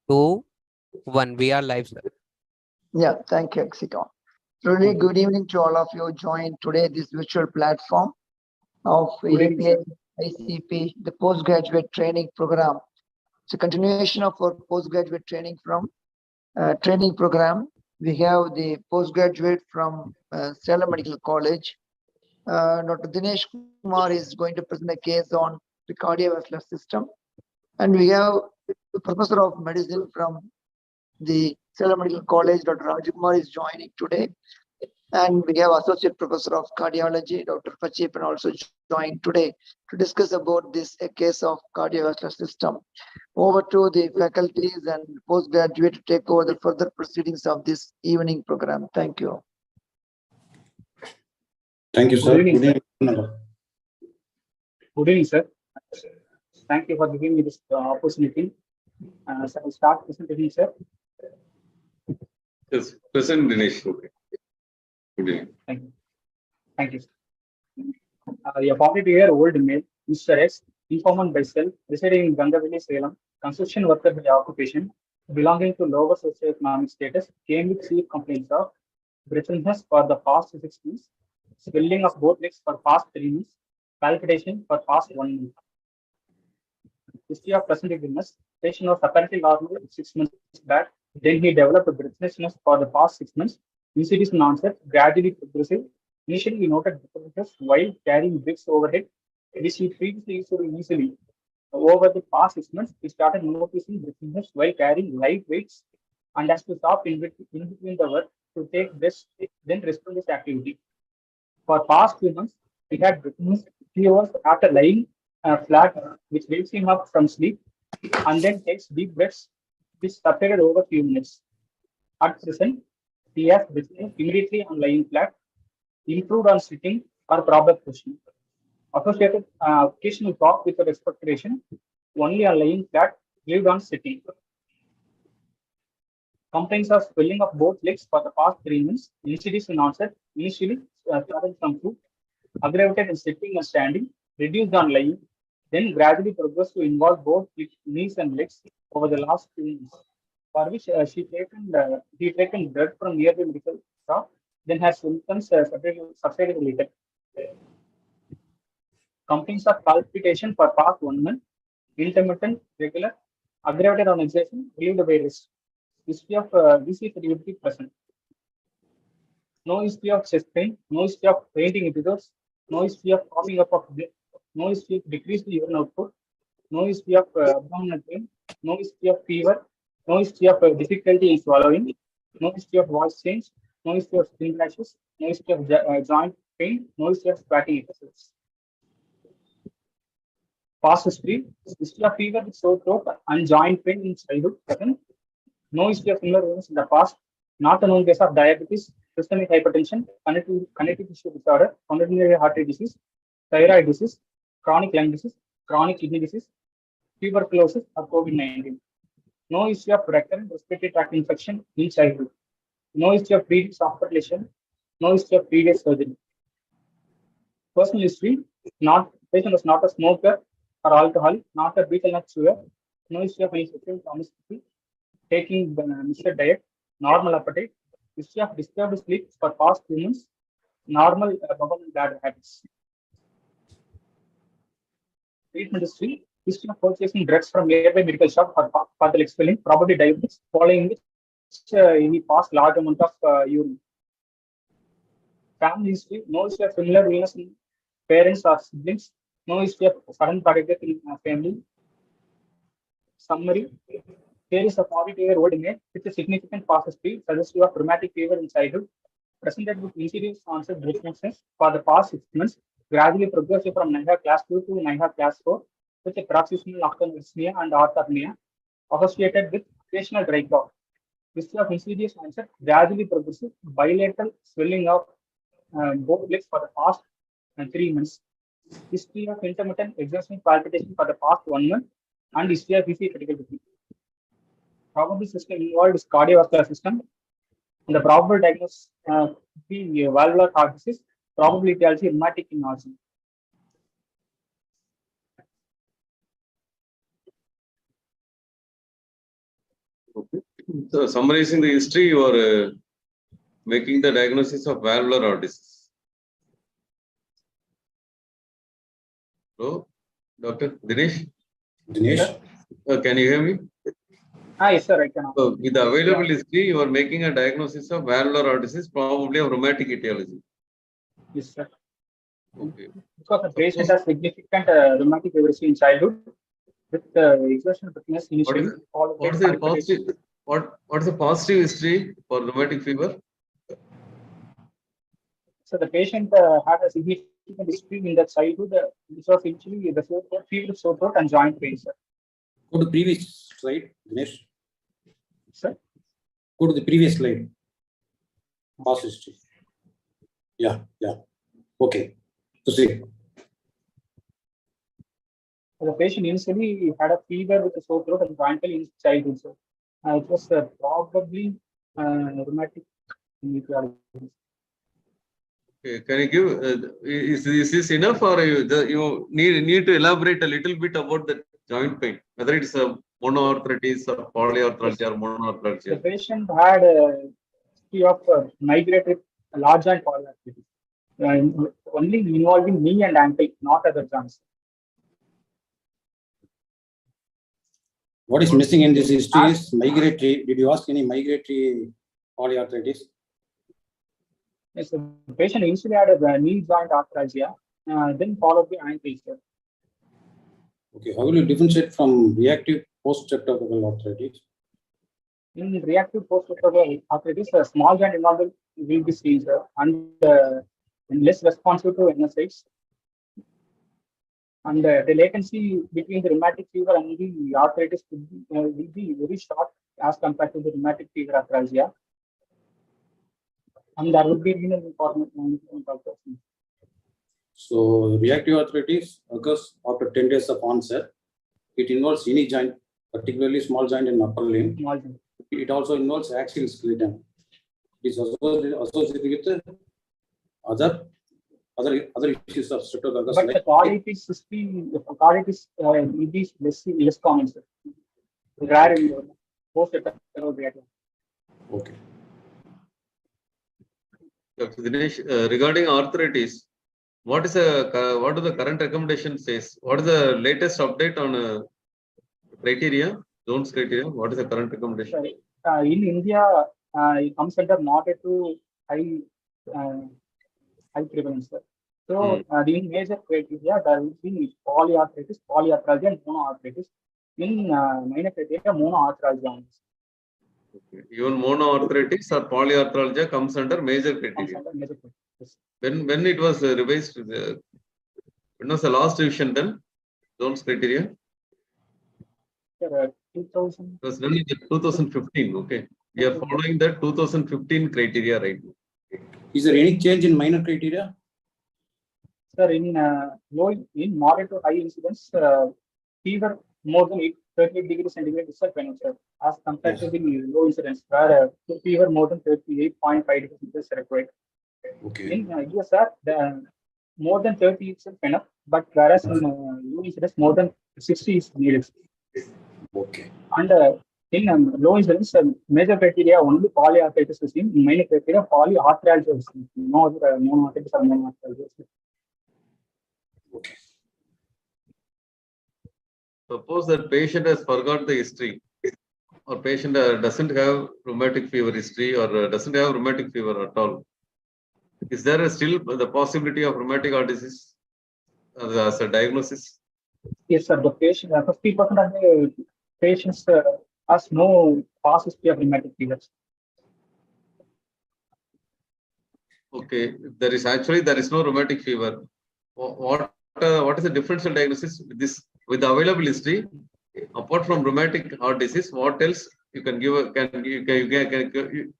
Two, one. We are live, sir. Yeah, thank you, Exicon. Really good evening to all of you joined today this virtual platform of API-ICP, the postgraduate training program. It's a continuation of our postgraduate training training program. We have the postgraduate from Salem Medical College. Dr. Dinesh Kumar is going to present a case on the cardiovascular system. And we have the professor of medicine from the Salem Medical College, Dr. Rajkumar is joining today. And we have Associate Professor of Cardiology, Dr. Pachipan also joined today to discuss about this a case of cardiovascular system. Over to the faculties and postgraduate to take over the further proceedings of this evening program. Thank you. Thank you, sir. Good evening, sir. Thank you for giving me this opportunity. So I'll start presenting, sir. Yes, present Dinesh. Okay. Good evening. Thank you. Thank you. A 42-year-old male, Mr. S, informant by self, residing in Gangavili, Salem, construction worker by occupation, belonging to lower socioeconomic status, came with chief complaints of breathlessness for the past 6 months, swelling of both legs for past 3 months, palpitation for past 1 month. History of present illness, patient was apparently normal 6 months back, then he developed breathlessness for the past 6 months. Incidence in onset, gradually progressive. Initially, he noted difficulties while carrying bricks overhead, which he previously used to do easily. Over the past 6 months, he started noticing breathlessness while carrying light weights and has to stop in between the work to take rest, then resume this activity. For past 2 months, he had breathlessness. He was after lying flat, which wakes him up from sleep, and then takes deep breaths, which subsided over a few minutes. At present, he has breathing immediately on lying flat, improved on sitting or proper position. Associated occasional cough with expectoration, only on lying flat, lived on sitting. Complaints of swelling of both legs for the past 3 months. Incidence in onset, initially started from foot, aggravated in sitting and standing, reduced on lying, then gradually progressed to involve both knees and legs over the last 2 months, for which he taken blood from nearby medical staff, then has symptoms subsided later. Complaints of palpitation for past 1 month, intermittent, regular, aggravated on exertion, relieved by rest. History of VC fragility present. No history of chest pain, no history of fainting episodes, no history of coughing up of blood, no history of decreased urine output, no history of abdominal pain, no history of fever, no history of difficulty in swallowing, no history of voice change, no history of skin rashes, no history of joint pain, no history of sweating episodes. Past history of fever with sore throat and joint pain in childhood present. No history of similar illness in the past. Not a known case of diabetes, systemic hypertension, connective tissue disorder, coronary artery disease, thyroid disease, chronic lung disease, chronic kidney disease, tuberculosis, or COVID-19. No history of recurrent respiratory tract infection in childhood. No history of previous hospitalization. No history of previous surgery. Personal history: patient was not a smoker or alcohol, not a betel nut chewer. No history of any sexual promiscuity. Taking mixed diet, normal appetite, history of disturbed sleep for past 2 months, normal bowel and bladder habits. Treatment history of purchasing drugs from nearby medical shop for the leg swelling, probably diabetes, following which he passed large amount of urine. Family history: no history of similar illness in parents or siblings, no history of sudden cardiac death in family. Summary: here is a 42-year-old male with a significant past history, suggestive of rheumatic fever in childhood, presented with insidious onset breathlessness for the past 6 months, gradually progressive from NIHA class 2 to NIHA class 4, with a paroxysmal nocturnal dyspnea and orthopnea, associated with occasional dry cough. History of insidious onset, gradually progressive, bilateral swelling of both legs for the past 3 months. History of intermittent exertional palpitation for the past 1 month, and history of VC critical. Probable system involved is cardiovascular system. And the probable diagnosis be valvular heart disease, probability also rheumatic in origin. Okay. So summarizing the history, you are making the diagnosis of valvular heart disease. Hello, Dr. Dinesh. Dinesh, Can you hear me? Yes, sir, I can. So with the available history, you are making a diagnosis of valvular heart disease, probably of rheumatic etiology. Yes, sir. Okay. Because the patient has significant rheumatic fever in childhood with exertion fitness initially, followed by What is the palpitation. positive? What is the positive history for rheumatic fever? So the patient had a significant history in the childhood, which was initially the fever, sore throat, and joint pain, sir. go to previous slide, Dinesh. Sir? Go to the previous slide. Past history. Yeah. Okay. Proceed. The patient initially had a fever with a sore throat and joint pain in his childhood, sir. It was probably rheumatic etiology. Okay. Can you give? Is this enough, or you need to elaborate a little bit about the joint pain, whether it's a monoarthritis or polyarthralgia or The monoarthralgia? patient had a history of migrated large joint polyarthritis, only involving knee and ankle, not other joints. What is missing in this history is migratory. Did you ask any migratory polyarthritis? Yes, the patient initially had a knee joint arthralgia, then followed by ankle. Sir. Okay. How will you differentiate from reactive post-streptococcal arthritis? In reactive post-streptococcal arthritis, a small joint involvement will be seen, sir, and less responsive to NSAIDs. And the latency between the rheumatic fever and the arthritis will be very short as compared to the rheumatic fever arthralgia. And there would be renal involvement. So reactive arthritis occurs after 10 days of onset. It involves any joint, particularly small joint and upper limb. Small joint. It also involves axial skeleton. It is associated with other issues of streptococcus. But the carditis is less common, sir. Rare in post-streptococcal reactive. Okay. Dr. Dinesh, regarding arthritis, what do the current recommendation says? What is the latest update on criteria, zones criteria? What is the current recommendation? In India, it comes under moderate to high prevalence. Sir. So, the major criteria, there will be polyarthritis, polyarthralgia, and monoarthritis. In minor criteria, monoarthralgia. Okay. Even monoarthritis or polyarthralgia comes under major criteria. Yes. When it was revised, when was the last revision done? Zones criteria? Sir, 2000. It was done in 2015. Okay. We are following the 2015 criteria right now. Is there any change in minor criteria? Sir, in moderate to high incidence, fever more than 38 degrees centigrade is when as compared to the low incidence, where fever more than 38.5 degrees is required. Okay. In yes, sir, the more than 30 is enough, but whereas in low incidence, more than 60 is needed. Okay. And in low incidence, major criteria only polyarthritis is seen. In minor criteria, polyarthralgia is seen. No other monoarthritis or monoarthralgia. Okay. Suppose that patient has forgot the history, or patient doesn't have rheumatic fever history, or doesn't have rheumatic fever at all. Is there still the possibility of rheumatic heart disease as a diagnosis? Yes, sir. The patient, 50% of the patients has no past history of rheumatic fevers. Okay, there is no rheumatic fever. What is the differential diagnosis with this, with the available history? Apart from rheumatic heart disease, what else you can give?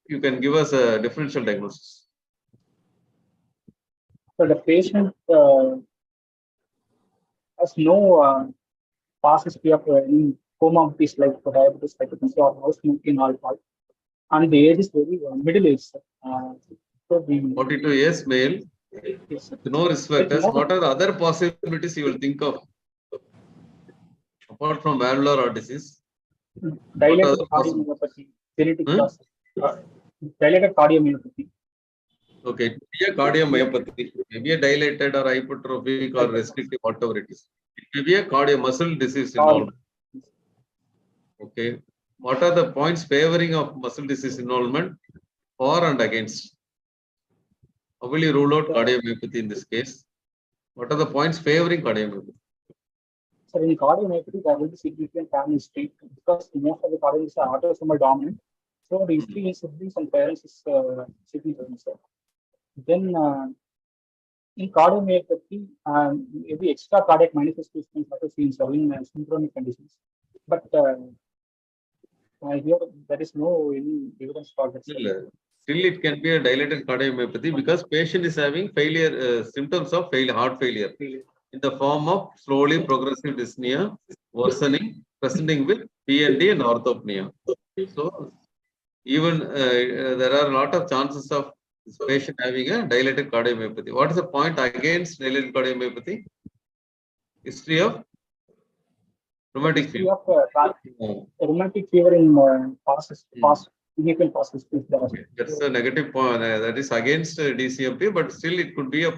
You can give us a differential diagnosis. So the patient has no past history of any comorbidities like diabetes, hypertension, or no smoking alcohol, and the age is very middle age. So the 42 years male, yes, with no risk factors. What are the other possibilities you will think of apart from valvular heart disease? Dilated the causes? cardiomyopathy, genetic Hmm? cause. Dilated cardiomyopathy. Okay, it may be a cardiomyopathy, maybe a dilated or hypertrophic or restrictive, whatever it is. It may be a muscle disease involved. Okay. What are the points favoring of muscle disease involvement? For and against. How will you rule out cardiomyopathy in this case? What are the points favoring cardiomyopathy? So in cardiomyopathy, there will be significant family history because most of the cardiologists are autosomal dominant. So the history in siblings and parents is significant. So then in cardiomyopathy, maybe extra cardiac manifestations are seen in syndromic conditions. But here there is no any evidence for that. Still, it can be a dilated cardiomyopathy because patient is having symptoms of heart failure in the form of slowly progressive dyspnea, worsening, presenting with PND and orthopnea. So, even there are a lot of chances of this patient having a dilated cardiomyopathy. What is the point against dilated cardiomyopathy? History of rheumatic History fever. of rheumatic fever in past significant past history. Okay. That's a negative point. That is against DCMP, but still it could be a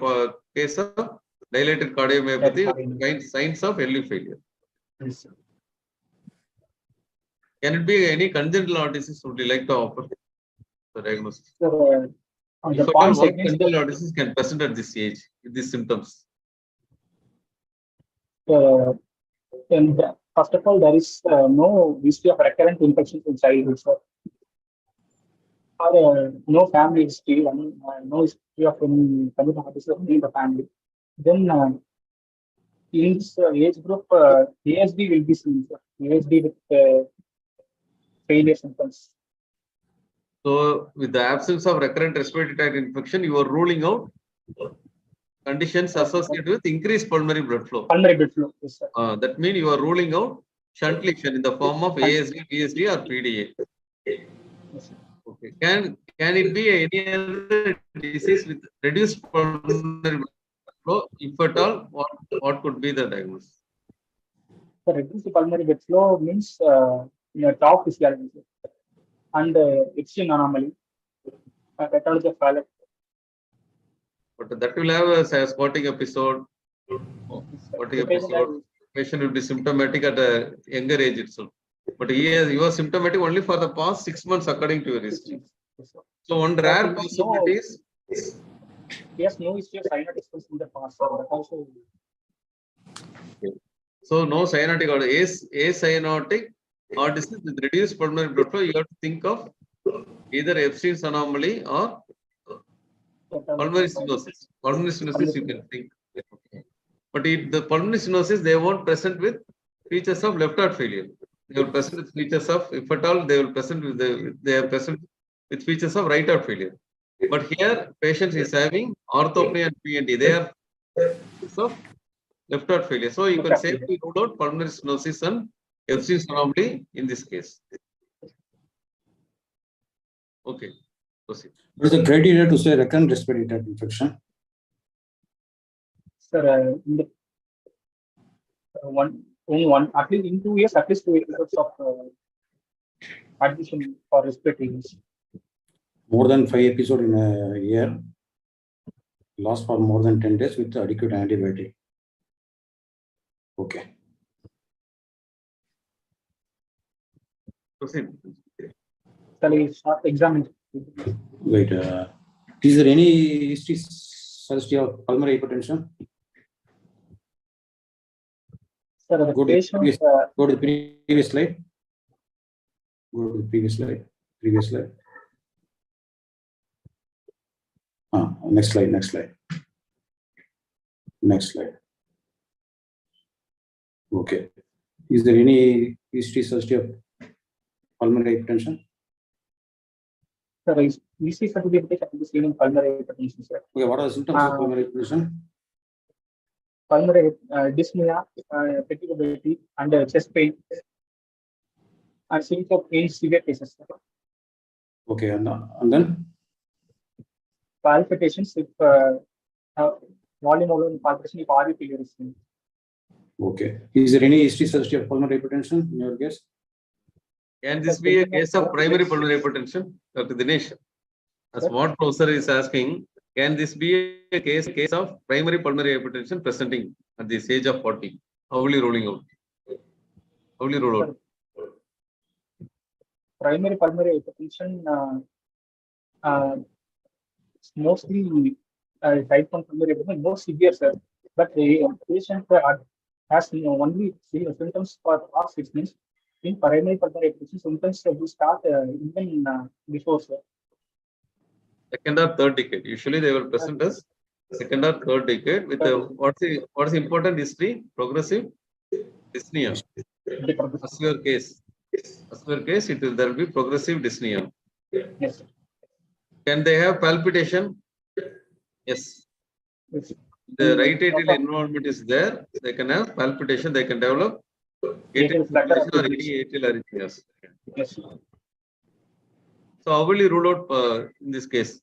case of dilated cardiomyopathy with signs of early failure. Yes. Can it be any congenital heart disease? Would you like to offer the diagnosis? So, If the at all, points what against congenital heart disease can present at this age with these symptoms? and first of all, there is no history of recurrent infections in childhood. So, or no family history, no history of any congenital heart disease in the family. Then in this age group, ASD will be seen. ASD with failure symptoms. So, with the absence of recurrent respiratory tract infection, you are ruling out conditions associated with increased pulmonary blood flow. Pulmonary blood flow, yes, sir. That means you are ruling out shunt lesion in the form of ASD, VSD, or PDA. Yes, okay. Can it be any other disease with reduced pulmonary blood flow? If at all, what could be the diagnosis? So reduced pulmonary blood flow means top physiology and extreme anomaly, pathology of palate. But that will have a spotting episode. Spotting episode. Patient will be symptomatic at a younger age itself. But he was symptomatic only for the past 6 months, according to your history. So one rare possibility is. Yes, no history of cyanotic in the past. Also. So no cyanotic or acyanotic or disease with reduced pulmonary blood flow. You have to think of either Epstein's anomaly or pulmonary stenosis. Pulmonary stenosis you can think. But if the pulmonary stenosis, they won't present with features of left heart failure. They will present with features of, if at all, they will present with they are present with features of right heart failure. But here, patient is having orthopnea and PND. They are of left heart failure. So you can safely rule out pulmonary stenosis and Epstein's anomaly in this case. Okay, proceed. What is the criteria to say recurrent respiratory tract infection? Sir, at least in 2 years, at least 2 years of admission for respiratory. More than 5 episodes in a year. Last for more than 10 days with adequate antibiotic. Okay. Proceed. Shall we start examining? Wait. Is there any history suggestive of pulmonary hypertension? Sir, the patient. Go to the previous slide. Go to the previous slide. Previous slide. Next slide. Next slide. Next slide. Okay. Is there any history suggestive of pulmonary hypertension? Sir, EC certificate can be seen in pulmonary hypertension, sir. Okay. What are the symptoms of pulmonary hypertension? Pulmonary dyspnea, fatigability, and chest pain, and symptoms of in severe cases. Okay, and then Palpitations if volume alone palpitation if RV failure is seen. okay. Is there any history suggestive of pulmonary hypertension in your guess? Can this be a case of primary pulmonary hypertension? Dr. Dinesh, a smart professor is asking, can this be a case of primary pulmonary hypertension presenting at this age of 40? How will you rolling out? How will you roll out? Primary pulmonary hypertension mostly type 1 pulmonary hypertension, more severe, sir. But the patient has only symptoms for past 6 months. In primary pulmonary hypertension, symptoms will start even before, sir. Second or third decade. Usually they will present us second or third decade with what's the important history? Progressive dyspnea. As your case, there will be progressive dyspnea. Yes. Can they have palpitation? Yes. Yes. The right atrial involvement is there. They can have palpitation. They can develop atrial fibrillation or any atrial arrhythmias. Yes. So how will you rule out in this case?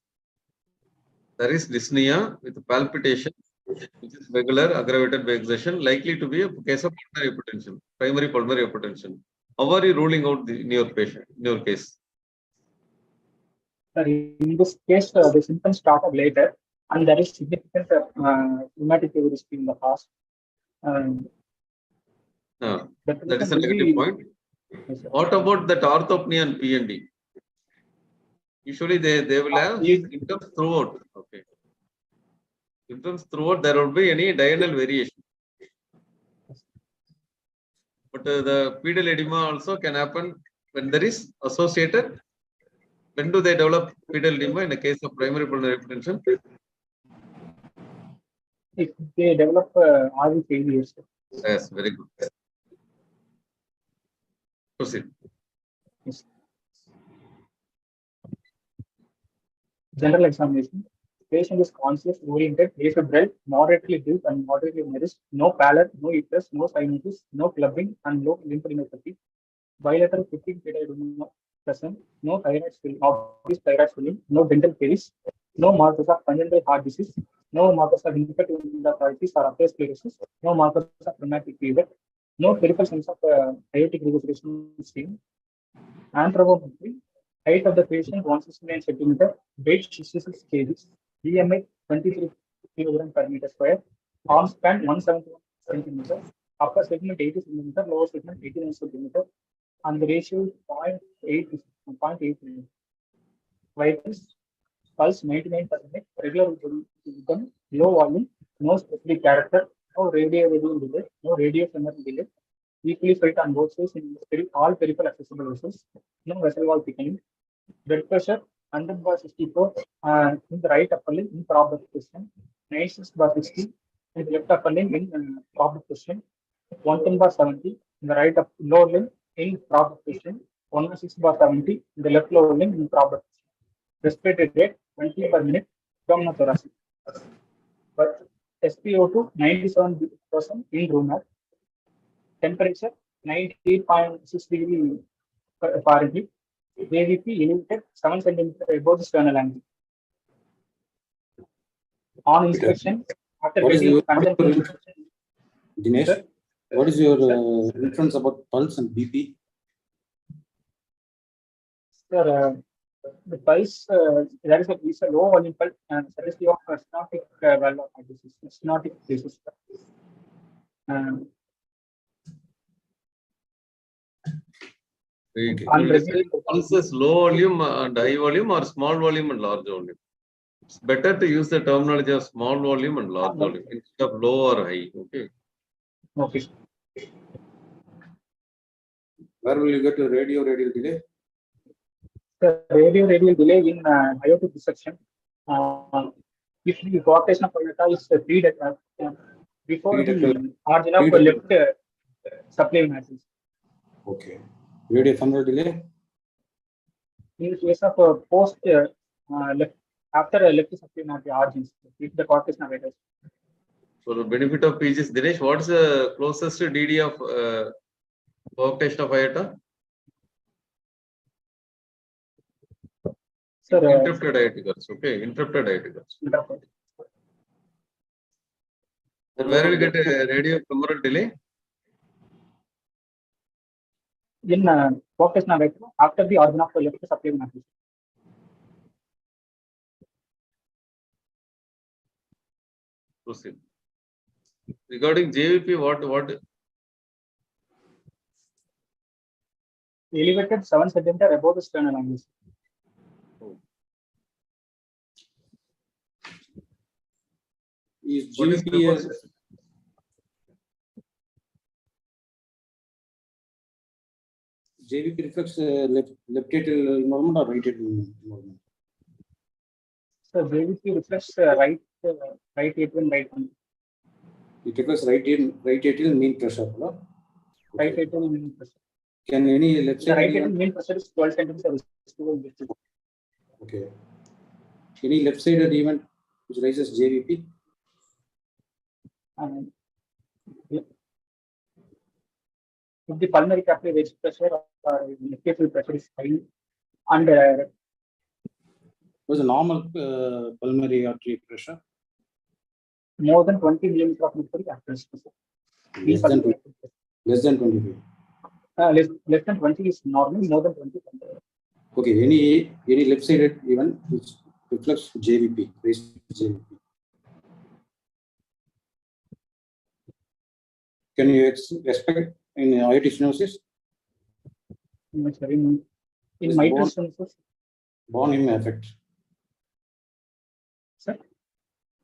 There is dyspnea with palpitation, which is regular aggravated by exertion, likely to be a case of pulmonary hypertension, primary pulmonary hypertension. How are you ruling out in your patient, in your case? In this case, the symptoms started later, and there is significant rheumatic fever history in the past. That is a negative point. Yes, what about that orthopnea and PND? Usually they will have symptoms throughout. Okay. Symptoms throughout, there will be any diurnal variation. But the pedal edema also can happen when there is associated. When do they develop pedal edema in the case of primary pulmonary hypertension? If they develop RV failures. Yes, very good. Proceed. Yes. General examination. Patient is conscious, oriented, afebrile, moderately deep and moderately nourished, no pallor, no ethers, no cyanosis, no clubbing, and low lymphadenopathy. Bilateral fatigue edema present, no thyroid swelling, obvious thyroid swelling, no dental caries, no markers of congenital heart disease, no markers of infective endocarditis or atherosclerosis, no markers of rheumatic fever, no peripheral signs of aortic regurgitation seen. Anthropometry, height of the patient 169 centimeter, weight 66 kg, BMI 23 kg per meter square, arm span 171 centimeter, upper segment 80 centimeter, lower segment 89 centimeter, and the ratio is 0.8. Vitals, pulse 99%, regular rhythm, low volume, no specific character, no radio delay, no radio femoral delay, equally felt on both sides in all peripheral accessible vessels, no vessel wall thickening, blood pressure 100/64 in the right upper limb in proper position, 96/60 in the left upper limb in proper position, 110/70 in the right lower limb in proper position, 106/70 in the left lower limb in proper position. Respiratory rate 20 per minute, abdominothoracic. But SpO2 97% in room air. Temperature 98.6 degree Fahrenheit. AVP elevated 7 centimeter above the sternal angle. On inspection, after getting Dinesh, what is your inference about pulse and BP? Sir, the pulse, there is a low volume pulse and suggestive of stenotic valve of heart disease, stenotic disease. Pulses low volume and high volume or small volume and large volume. It's better to use the terminology of small volume and large volume instead of low or high. Okay. Okay. Where will you get a radial delay? The radial delay in aortic dissection. If the rotation of aorta is feed before the margin of left supply matrix. Okay. Radiofemoral delay? In the case of post left, after left supplementary origins, if the cortex navigators. For the benefit of PGs, Dinesh, what is the closest DD of coarctation of aorta? Sir, interrupted aorticals. Okay, interrupted aorticals. Then where will you get a radiofemoral delay? In work test narrative, after the organ of the left supply matrix. Proceed. Regarding JVP, what? Elevated 7 centimeter above the sternal angle. Is What is GVP purpose? JVP reflects left atrial movement or right atrial movement? So JVP reflects right atrium, right one. It reflects right atrial mean pressure. No? Right Okay. atrial mean pressure. Can any left The side? right atrial mean pressure is 12 centimeters. Okay. Any left-sided event which raises JVP? And if the pulmonary capillary wedge pressure or left pressure is high, and Was a normal pulmonary artery pressure? more than 20 millimeters of mercury after pressure. Less than 25. Less than 20 is normal, more than 20. Okay. Any left-sided event which reflects JVP, raised JVP. Can you expect in aortic stenosis? In Yes, mitral stenosis, Born him effect. sir,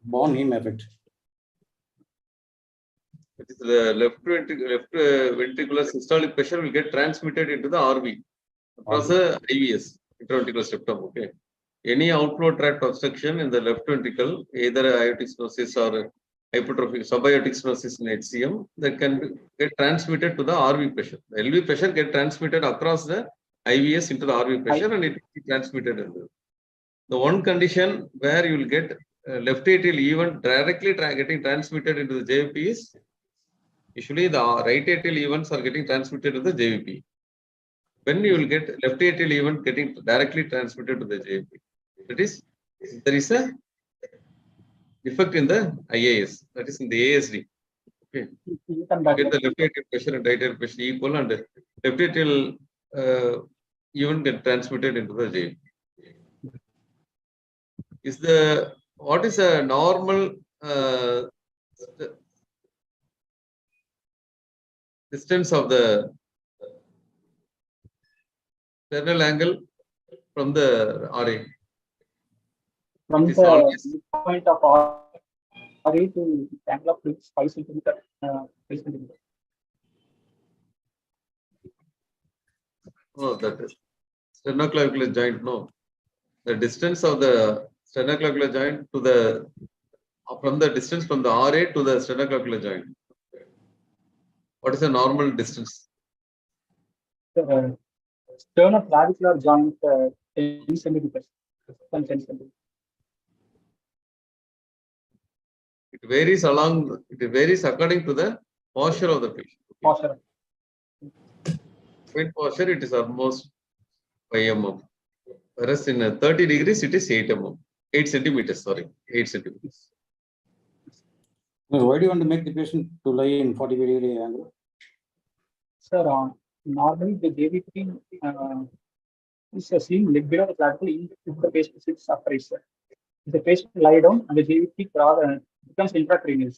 Born him effect. It is the left ventricular systolic pressure will get transmitted into the RV across the IVS, intraventricular septum. Okay. Any outflow tract obstruction in the left ventricle, either aortic stenosis or hypertrophic subaortic stenosis in HCM, that can get transmitted to the RV pressure. The LV pressure get transmitted across the IVS into the RV pressure, and it will be transmitted. The one condition where you will get left atrial event directly getting transmitted into the JVP is usually the right atrial events are getting transmitted to the JVP. When you will get left atrial event getting directly transmitted to the JVP, that is, there is a defect in the IAS, that is in the ASD. Okay. Get the left atrial pressure and right atrial pressure equal, and left atrial event get transmitted into the JVP. What is a normal distance of the sternal angle from the RA? from It is the always point of RA to angle of 5 centimeter. 5 centimeter. oh, that is sternoclavicular joint. No, the distance of the sternoclavicular joint to the from the distance from the RA to the sternoclavicular joint. What is the normal distance? Sternoclavicular joint 10 centimeters. 10 centimeters. It varies according to the posture of the patient. Posture. In posture, it is almost 5 mm. Whereas in 30 degrees, it is 8 mm. 8 centimeters, sorry. 8 centimeters. Why do you want to make the patient to lie in 45-degree angle? Sir, normally the JVP is seen leg below the clavicle if the patient sits upright, sir. If the patient lie down and the JVP becomes intracranial.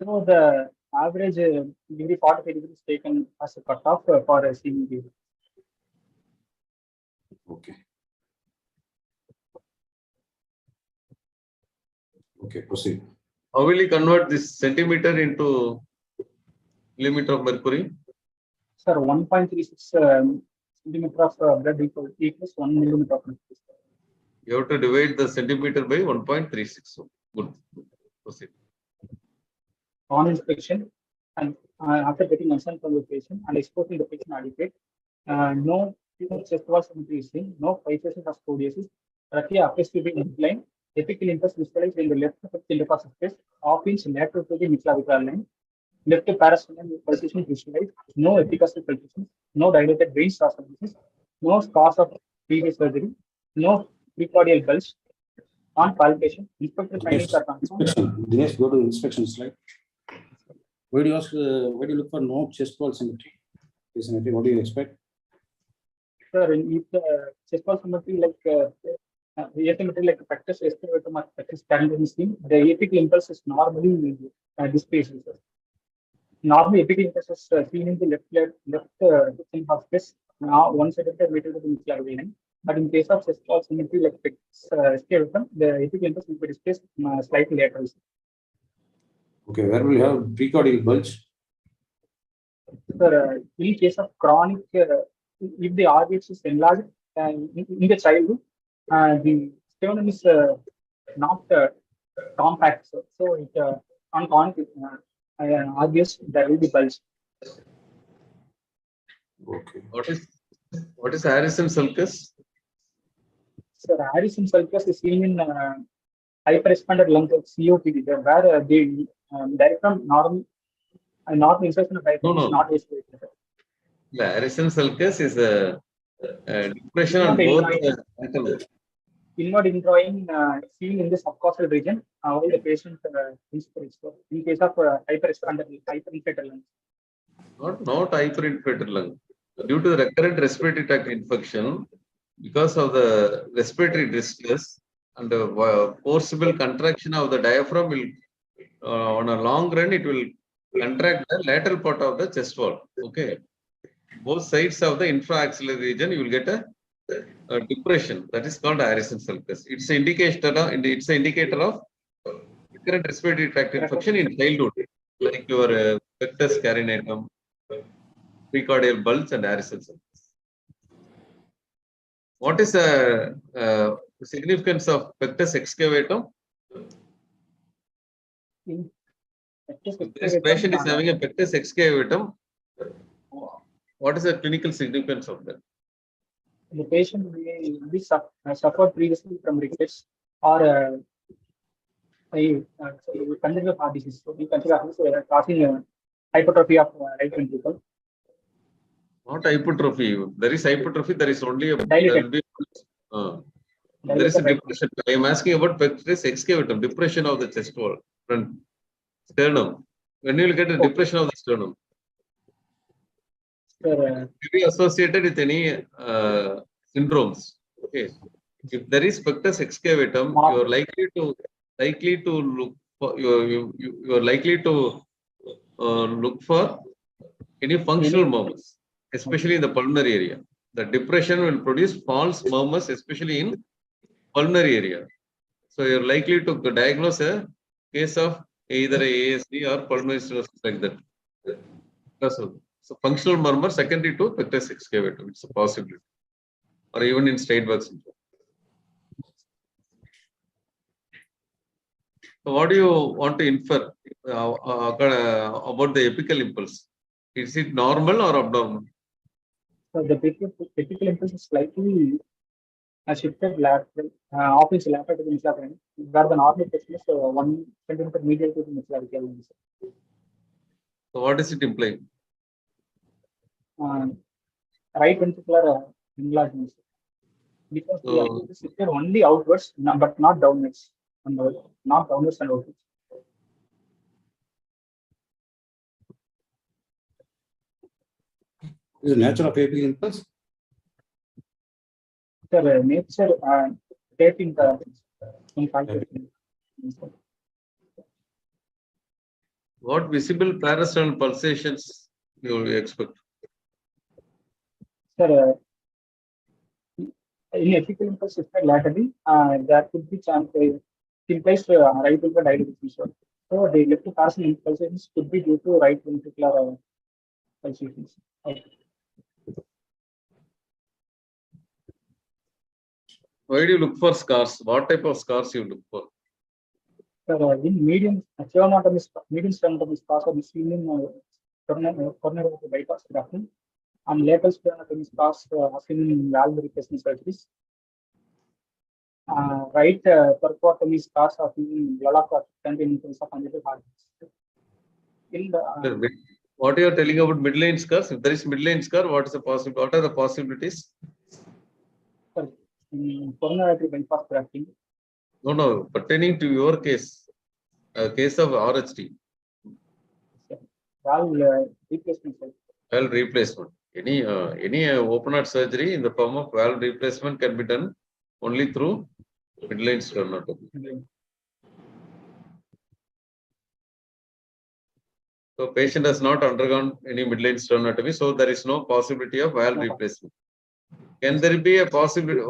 So the average degree 45 degrees taken as a cutoff for seeing JVP. Okay. Okay, proceed. How will you convert this centimeter into millimeter of mercury? Sir, 1.36 centimeter of blood equals 1 millimeter of mercury. You have to divide the centimeter by 1.36. So good. Proceed. On inspection, and after getting consent from the patient and exposing the patient adequate, no chest wall symmetry is seen, no fibrosis of scoliosis, trachea appears to be inclined, apical impulse visualized in the left intercostal space, half-inch lateral to the midclavicular line, left parasternal pulsation visualized, no epicostal pulsation, no dilated veins or surfaces, no scars of previous surgery, no precordial bulge. On palpation, inspector findings are confirmed. Dinesh, go to inspection slide. Why do you look for no chest wall symmetry? Definitely, what do you expect? Sir, if the chest wall symmetry asymmetry like pectus excavatum or pectus tangent scheme, the apical impulse is normally displaced. Normally, apical impulse is seen in the left half space, now one centimeter meter to the midline vein. But in case of chest wall symmetry like pectus excavatum, the apical impulse will be displaced slightly lateral. Okay, where will you have precordial bulge? Sir, in case of chronic, if the RBH is enlarged in the childhood, the sternum is not compact, so it on chronic RBH there will be bulge. Okay. What is Harrison sulcus? So Harrison sulcus is seen in hyperexpanded lung of COPD, where the diaphragm normal insertion of diaphragm is not isolated. The Harrison sulcus is a depression on both ankle. Inward indrawing seen in the subcostal region while the patient is in case of hyperinflated lung. Not hyperinflated lung. Due to the recurrent respiratory tract infection, because of the respiratory distress and the forcible contraction of the diaphragm will, on a long run, it will contract the lateral part of the chest wall. Okay. Both sides of the infraaxillary region, you will get a depression. That is called Harrison sulcus. It's an indicator of recurrent respiratory tract infection in childhood, like your pectus carinatum, precordial bulge, and Harrison sulcus. What is the significance of pectus excavatum? If this patient is having a pectus excavatum, what is the clinical significance of that? The patient will be suffered previously from rickets or congenital heart disease. So we consider causing hypertrophy of right ventricle. Not hypertrophy. There is hypertrophy. There is only a Dilated. there is a depression. I am asking about pectus excavatum, depression of the chest wall, front sternum. When you will get a depression of the sternum, Sir, be associated with any syndromes. Okay. If there is pectus excavatum, you are likely to look for you are likely to look for any functional murmurs, especially in the pulmonary area. The depression will produce false murmurs, especially in pulmonary area. So you are likely to diagnose a case of either ASD or pulmonary stenosis like that. So functional murmur secondary to pectus excavatum, it's a possibility, or even in Steinberg syndrome. So what do you want to infer about the apical impulse? Is it normal or abnormal? so the apical impulse is slightly shifted lateral, often lateral to the midline, where the normal position is 1 centimeter medial to the midline. So what does it imply? Right ventricular enlargement. Because the So, impulse is shifted only outwards, but not downwards. Not downwards and outwards. Is the nature of apical impulse? Sir, nature taping the what visible parasternal pulsations you will expect? Sir, in apical impulse shifted laterally, there could be chance implies right ventricular dilatation. So the left parsonal pulsations could be due to right ventricular pulsations. Okay. Why do you look for scars? What type of scars you look for? Sir, in medium sternotomy scars are seen in coronary bypass grafting, and lateral sternotomy scars are seen in valve replacement surgeries. Right percutaneous scars are seen in blood clot and in case of congenital heart disease. What you are telling about midline scars? If there is midline scar, what are the possibilities? In coronary bypass grafting. No, pertaining to your case, case of RHT. Valve replacement surgery. Well, replacement. Any open heart surgery in the form of valve replacement can be done only through midline sternotomy. So patient has not undergone any midline sternotomy, so there is no possibility of valve replacement. Can there be a possibility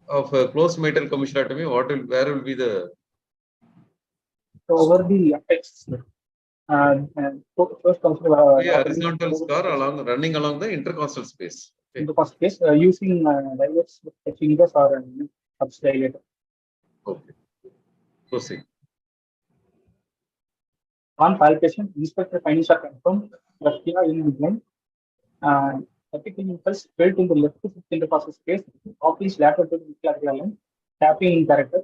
of a closed mitral commissurotomy? Where will be the? So over the apex, first consider Horizontal scar running along the intercostal space. Okay. intercostal space using dilates with the fingers or subdilator. Okay. Proceed. On palpation, inspector findings are confirmed. Trachea in midline. Apical impulse felt in the left fifth intercostal space, oblique lateral to the clavicle line, tapping in character,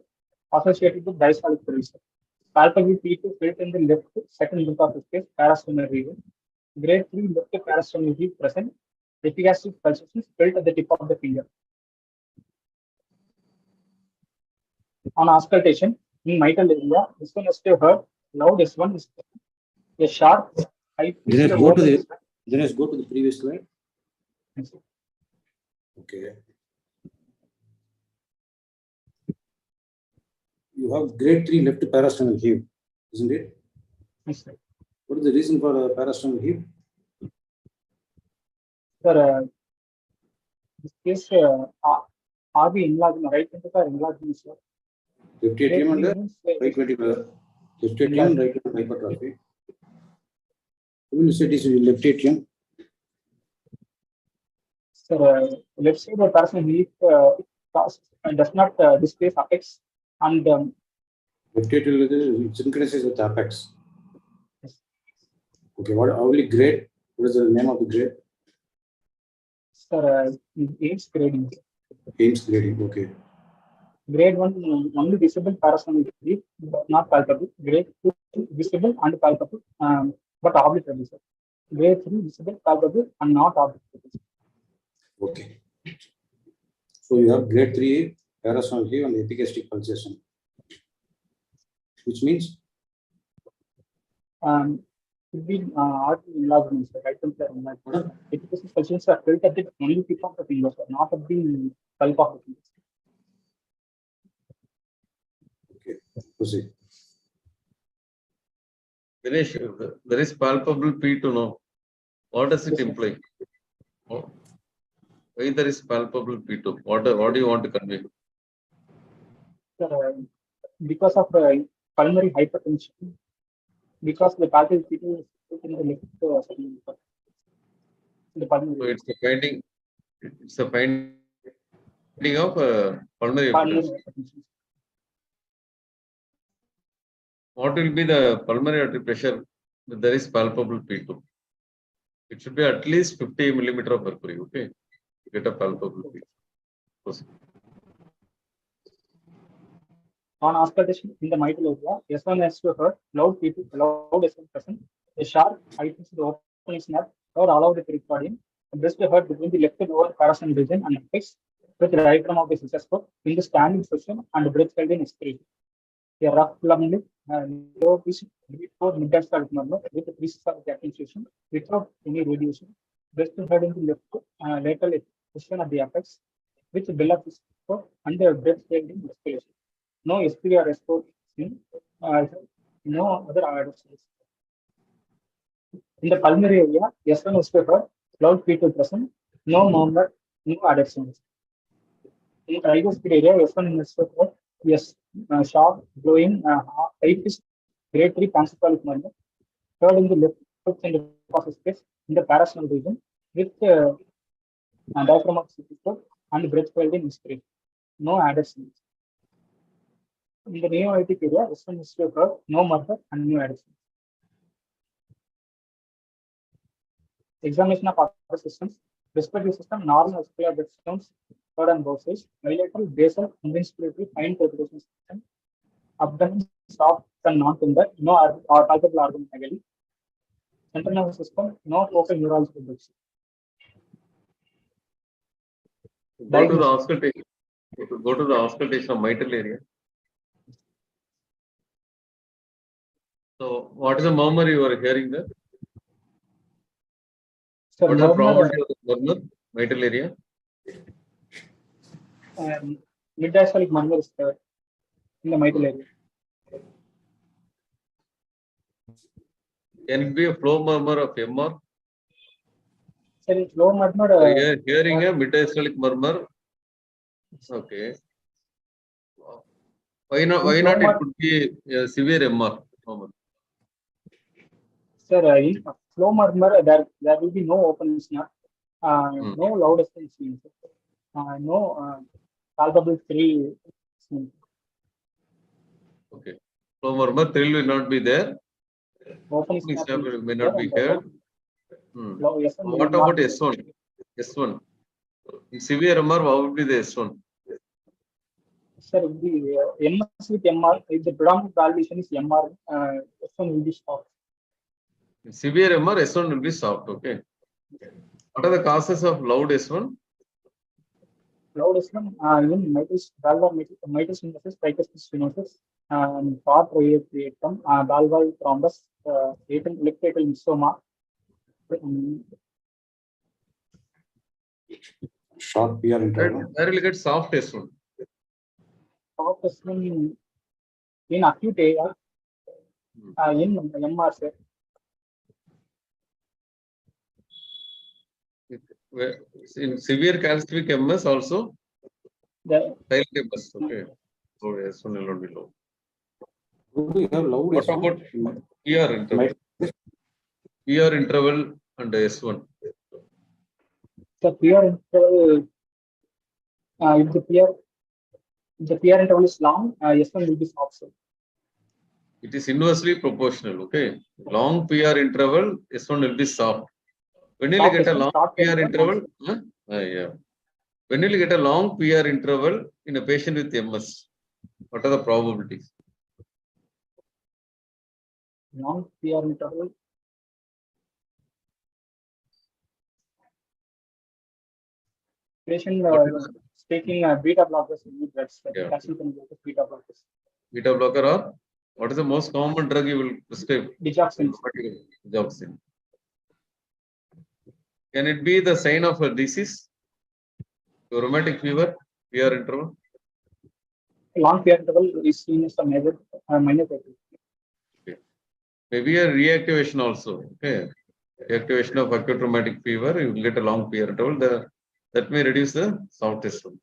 associated with diastolic pressure. Palpable P2 felt in the left second intercostal space, parasternal region. Grade 3 left parasternal region present. Epigastric pulsations felt at the tip of the finger. On auscultation, in mitral area, this one is still heard. Loud S1 is a sharp, high pitched. Let's go to the previous slide. Okay. You have grade 3 left parasternal heave, isn't it? Yes, sir. What is the reason for parasternal heave? Sir, this case, RB enlargement, right ventricular enlargement, sir. Left atrium and right ventricular. Left atrium and right ventricular hypertrophy. When you say this is left atrium, Sir, left side of parasternal heave does not displace apex and left atrial synchronizes with apex. Okay, only grade? What is the name of the grade? sir, Ames grading. Ames grading, okay. Grade 1 only visible parasternal heave, but not palpable. Grade 2 visible and palpable, but obliterated, sir. Grade 3 visible, palpable, and not obliterated. Okay. So you have grade 3 parasternal heave and epigastric pulsation, which means could be artery enlargement, sir, right ventricular enlargement. Epigastric pulsations are felt at the only tip of the finger, sir, not at the pulp of the finger. okay. Proceed. Dinesh, there is palpable P2 now. What does it imply? Why there is palpable P2? What do you want to convey? Sir, because of pulmonary hypertension, because the palpable P2 is in the left segment, the pulmonary. So it's a finding of pulmonary hypertension. hypertension. What will be the pulmonary artery pressure if there is palpable P2? It should be at least 50 millimeter of mercury, okay? To get a palpable P2. Proceed. On auscultation in the mitral area, S1 has to heard, loud P2, loud S1 present, a sharp high pitched opening snap, or all of the pericardium, best heard between the left lower parasternal region and apex, with the diaphragm of the cystoscope in the standing position and breath held in expiration. A rough lung lip, low pitch, before mid-diastolic murmur with a pre-systolic accentuation without any radiation, best heard in the left lateral position of the apex, with the bella cystoscope and the breath held in expiration. No SP or S4, no other arteries. In the pulmonary area, S1 is heard, loud P2 present, no murmur, no adductions. In the tricuspid area, S1 is heard, yes, sharp, blowing, high pitched, grade 3 pansopalic murmur, heard in the left foot in the process space in the parasternal region with diaphragm of cystoscope and breath held in inspiration. No adductions. In the neo-aortic area, S1 is heard, no murmur and no adductions. Examination of other systems. Respiratory system, normal vascular bed stones, heard on both sides. Bilateral, basal, inspiratory, fine circulation system. Abdomen, soft and non-tender, no or palpable organ megaly. Central nervous system, no focal neurological beds. Go to the auscultation. Go to the auscultation of mitral area. So, what is the murmur you are hearing there? So What are the murmur, probability of the murmur, mitral area? mid-diastolic murmur is in the mitral area. Can it be a flow murmur of MR? So in flow murmur, So here, hearing a mid-diastolic murmur. Okay. Why not? Why not? It could be a severe MR. Murmur. sir, in flow murmur, there will be no open snap, no loud seen, no palpable free. Okay. Flow murmur thrill will not be there. Open Snap snap may not be heard. What about S1? S1. In severe MR, what would be the S1? Sir, the MS with MR, if the predominant validation is MR, S1 will be stopped. In severe MR, S1 will be soft. Okay. What are the causes of loud S1? Loud S1, in valval mitral stenosis, tricuspid stenosis, part creatum, valval thrombus, left atrial myxoma. Short PR interval. Where will you get soft S1? Soft S1 in acute AR, in MR, sir. In severe calcific MS also, The silent MS. Okay. So S1 will not be low. Do we have loud What S1? about PR interval? PR interval and S1. PR interval, if the PR interval is long, S1 will be soft, sir. It is inversely proportional. Okay. Long PR interval, S1 will be soft. When will you get a long PR interval? Yeah. When will you get a long PR interval in a patient with MS? What are the probabilities? Long PR interval. Patient taking beta blockers, drugs, calcium channel beta blockers. Beta blocker or what is the most common drug you will prescribe? Digoxin. Digoxin. Can it be the sign of a disease? Rheumatic fever, PR interval? Long PR interval is seen as a minor criteria. Okay. Maybe a reactivation also. Okay. Reactivation of acute rheumatic fever, you will get a long PR interval. That may reduce the soft S1.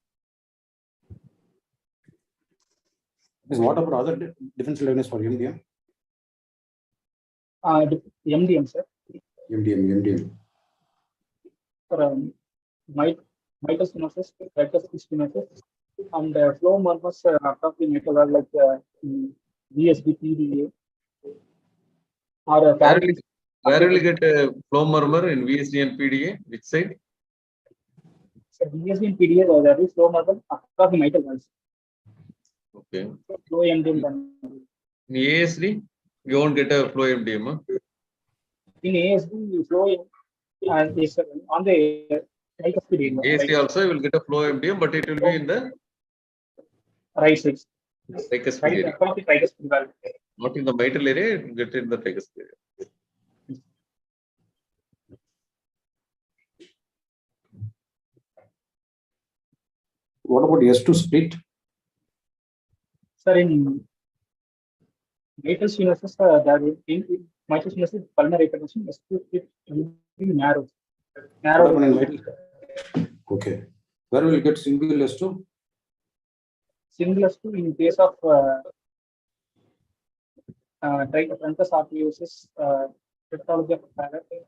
What about other differential diagnosis for MDM? MDM, sir. MDM. For mitral stenosis, tricuspid stenosis, and flow murmurs across the mitral like VSD, PDA, or where will you get a flow murmur in VSD and PDA? Which side? So VSD and PDA, there is flow murmur across the mitral valves. Okay. Flow MDM. In ASD, you won't get a flow MDM. Huh? In ASD, flow is on the tricuspid area. ASD also, you will get a flow MDM, but it will be in the right side. tricuspid Right area. across the tricuspid valve. Not in the mitral area, it will get in the tricuspid area. What about S2 split? Sir, in mitral stenosis, in mitral stenosis, pulmonary hypertension, S2 will be narrow. Okay. Where will you get single S2? Single S2 in case of bronchosarcoidosis, pathology of palate.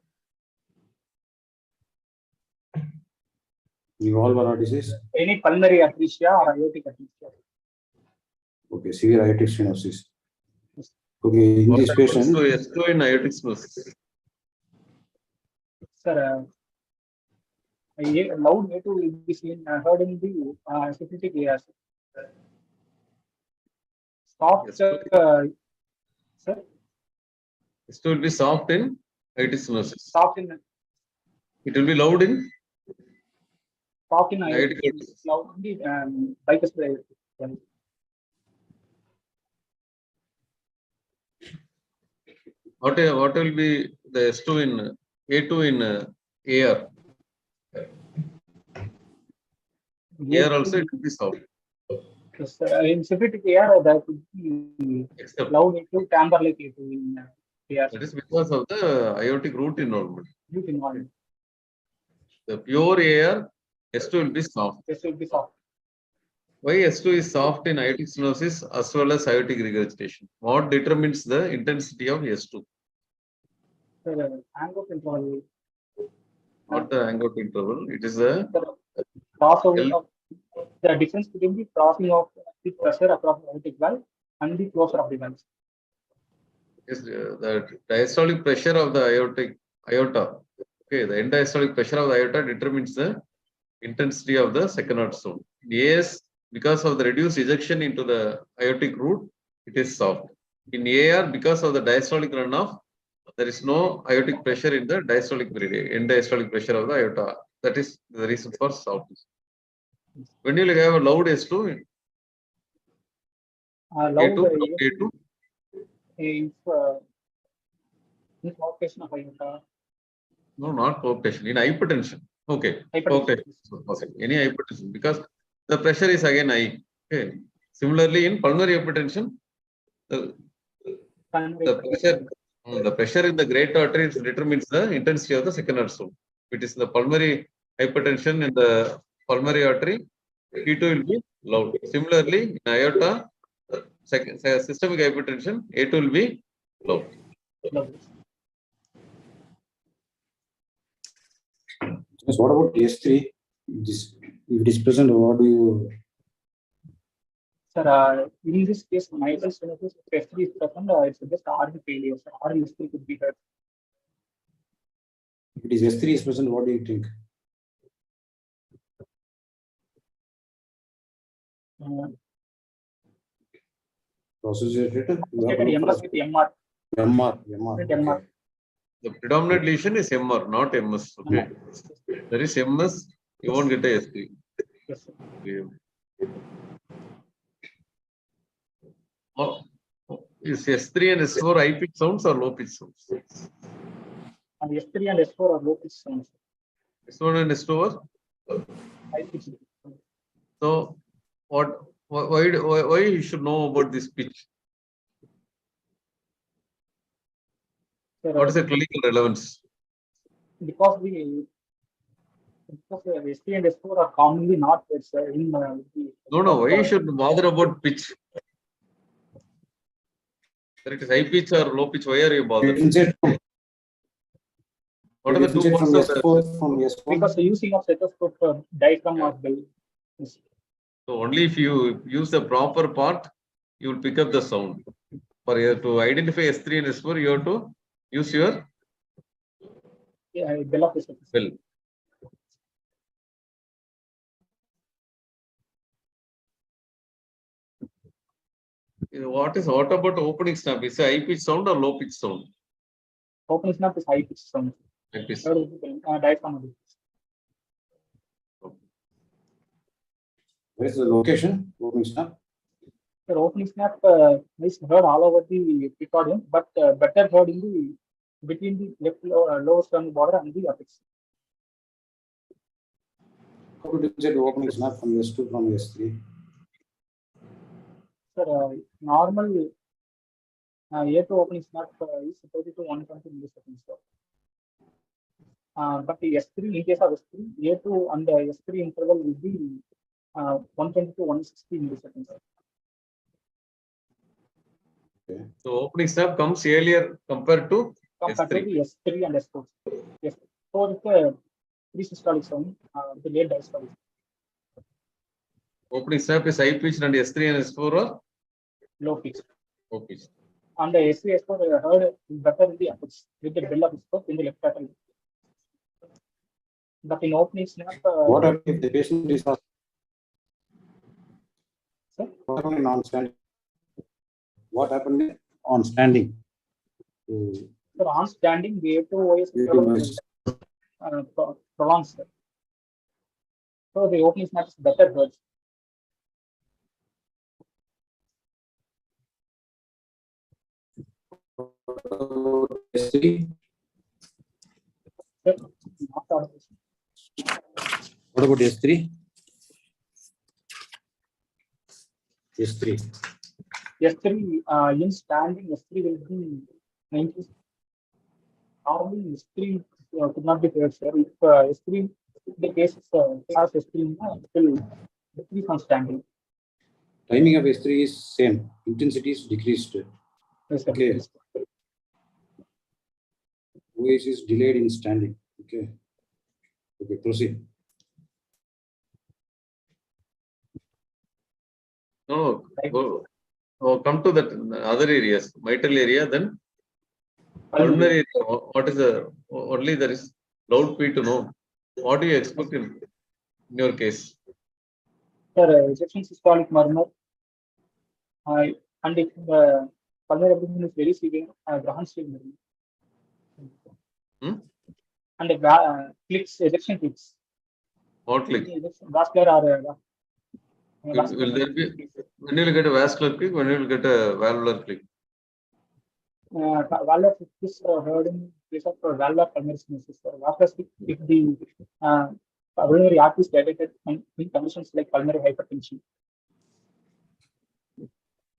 You all were disease? Any pulmonary atresia or aortic atresia. Okay, severe aortic stenosis. Okay, in this patient. So S2 in aortic stenosis. Sir, loud A2 will be seen heard in the syphilitic areas. Soft, sir. S2 will be soft in aortic stenosis. Soft in. It will be loud in. Soft in aortic. Loud in the bicuspid aortic. What will be the S2 in A2 in air. Air also it will be soft. In synthetic air, there could be Except loud A2, tamper like A2 in air. that is because of the aortic root involvement. Root involvement. The pure air, S2 will be soft. This will be soft. Why S2 is soft in aortic stenosis as well as aortic regurgitation? What determines the intensity of S2? Angle control. Not the angle interval. It is the Crossover L- of the difference between the crossing of the pressure across the aortic valve and the closure of the valve. the diastolic pressure of the aorta. Okay, the end diastolic pressure of the aorta determines the intensity of the second heart zone. In AS, because of the reduced ejection into the aortic root, it is soft. In AR, because of the diastolic runoff, there is no aortic pressure in the diastolic end diastolic pressure of the aorta. That is the reason for softness. When you have a loud S2, Loud A2, A2, if in outpatient of aorta, no, not palpitation, in hypertension. Okay, hypertension. palpitation. Okay. Any hypertension, because the pressure is again high. Okay. Similarly, in pulmonary hypertension, the pressure in the great artery determines the intensity of the second heart zone. If it is the pulmonary hypertension in the pulmonary artery, P2 will be loud. Similarly, in aorta, systemic hypertension, A2 will be loud. Just what about S3? This, if it is present, what do you? Sir, in this case, mitral stenosis, if S3 is present, it's just RV failure. So RV could be heard. If it is S3 is present, what do you think? Associated MS with MR. MR. MR. The predominant lesion is MR, not MS. Okay. There is MS, you won't get a S3. Yes, sir. Okay. Oh, is S3 and S4 high pitch sounds or low pitch sounds? And S3 and S4 are low pitch sounds. S1 and S2 are? High pitch. So, why you should know about this pitch? Sir, What is the clinical relevance? because S3 and S4 are commonly not in No, why you should bother about pitch? Whether it is high pitch or low pitch, why are you bothered? What are the 2 parts of the... Because the using of stethoscope diaphragm of the So only if you use the proper part, you will pick up the sound. For you to identify S3 and S4, you have to use your bell of the stethoscope. bell. What about opening snap? Is it high pitch sound or low pitch sound? Opening snap is high pitch sound. High pitch. Diaphragm of the Where is the location? Opening snap. The opening snap is heard all over the epicardium, but better heard in the between the left lower sternal border and the apex. How to differentiate the opening snap from S2 from S3? Sir, normal A2 opening snap is 30 to 120 milliseconds. But the S3, in case of S3, A2 and the S3 interval will be 120 to 160 milliseconds. Okay. So opening snap comes earlier compared to Compared to S3. the S3 and S4. Yes. So it's the pre-systolic sound, the late diastolic. Opening snap is high pitch and S3 and S4 are Low pitch. low pitch. And the S3, S4 heard better in the apex with the bell of the scope in the left lateral. But in opening snap, What happens if the patient is not? Sir? What happened on standing? What happened on standing? So on standing, the A2 is prolonged. So the opening snap is better heard. S3? not audible. What about S3? S3. S3 in standing, S3 will be 90. Normally, S3 could not be there, sir. If S3, the case is class S3, it will decrease on standing. Timing of S3 is same. Intensity is decreased. Yes, sir. Okay. OS is delayed in standing. Okay. Okay, proceed. No, come to that other areas, mitral area, then pulmonary area. What is the only there is loud P to know? What do you expect in your case? Sir, ejection systolic murmur. And if the pulmonary abdomen is very severe, Graham still murmur. And the clicks, ejection clicks. What click? Vascular or Will there be, when you will get a vascular click, when you will get a valvular click? valvular click is heard in case of valvular pulmonary stenosis. Vascular click, if the pulmonary artery is dilated and in conditions like pulmonary hypertension.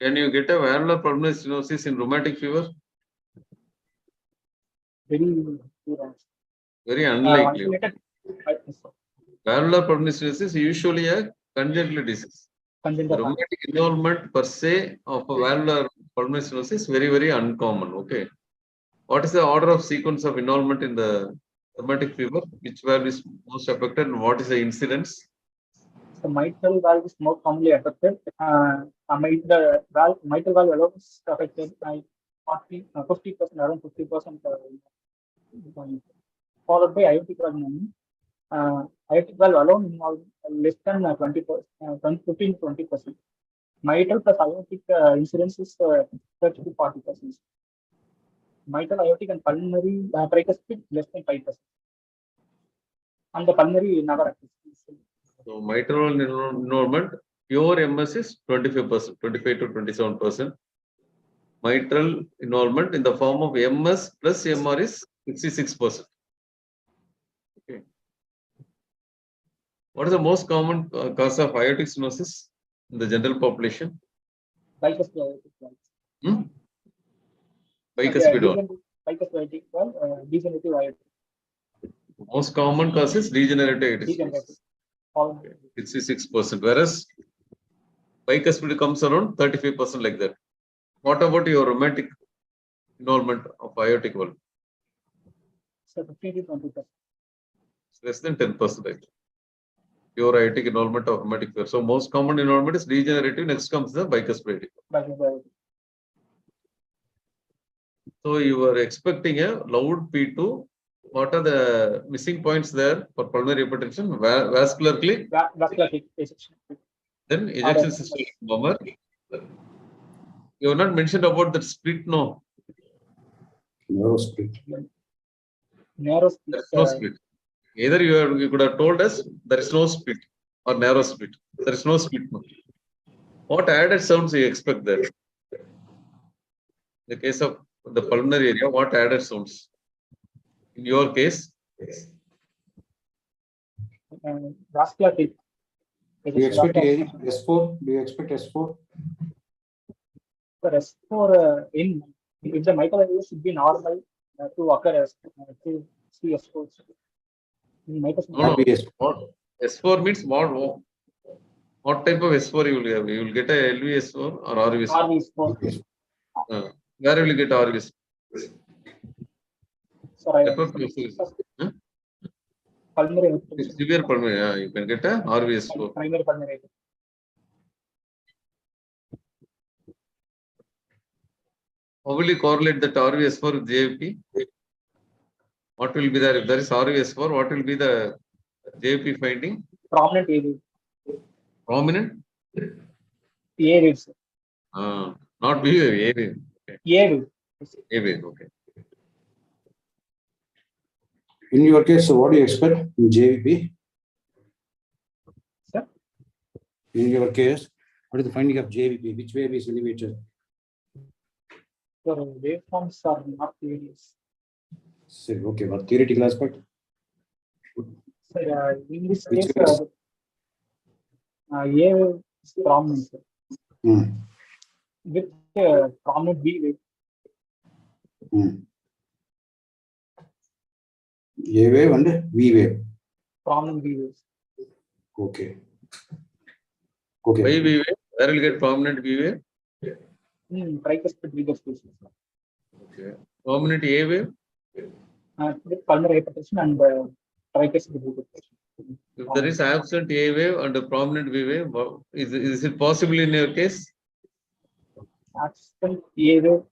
Can you get a valvular pulmonary stenosis in rheumatic fever? Very unlikely. Valvular pulmonary stenosis is usually a congenital disease. The rheumatic involvement per se of a valvular pulmonary stenosis is very, very uncommon. Okay. What is the order of sequence of involvement in the rheumatic fever? Which valve is most affected and what is the incidence? The mitral valve is more commonly affected. Mitral valve alone is affected by 50%, around 50%, followed by aortic valve. Aortic valve alone involves less than 20%, 15-20%. Mitral plus aortic incidence is 30-40%. Mitral, aortic, and pulmonary tricuspid less than 5%. And the pulmonary never active. So mitral involvement, pure MS is 25%, 25 to 27%. Mitral involvement in the form of MS plus MR is 66%. Okay. What is the most common cause of aortic stenosis in the general population? Bicuspid aortic valve. Bicuspid valve. Bicuspid aortic valve, degenerative aortic. Most common cause is degenerative aortic stenosis. 66%, whereas bicuspid comes around 35% like that. What about your rheumatic involvement of aortic valve? So 15-20%. Less than 10%. Right? Pure aortic involvement of rheumatic fever. So most common involvement is degenerative. Next comes the bicuspid aortic. So you are expecting a loud P2. What are the missing points there for pulmonary hypertension? Vascular click. Vascular click. Then ejection systolic murmur. You have not mentioned about that split, no? Narrow split. Narrow split. There is no split. Either you could have told us there is no split or narrow split. There is no split. No. What added sounds you expect there? In the case of the pulmonary area, what added sounds? In your case? Vascular click. Do you expect S4? Do you expect S4? For S4, if the mitral area should be normal to occur as to see S4. No. S4 means what type of S4 you will have? You will get a LV S4 or RV S4? Where will you get RV S4? Pulmonary. Severe pulmonary, you can get a RV S4. Primary pulmonary. How will you correlate that RV S4 with JVP? What will be there? If there is RV S4, what will be the JVP finding? Prominent AV. Prominent? AV. Not B wave, A wave. AV. A wave, okay. In your case, what do you expect in JVP? Sir? In your case, what is the finding of JVP? Which wave is elevated? The waveforms are not various. Okay, what theoretical aspect? Sir, in this Which case, is A is prominent, sir, with prominent B wave. A wave and V wave. Prominent B waves. Okay. Okay. Why V wave? Where will get prominent V wave? Tricuspid rigor species. Okay. Prominent A wave? With pulmonary hypertension and tricuspid rigor. If there is absent A wave and a prominent V wave, is it possible in your case? Absent A wave.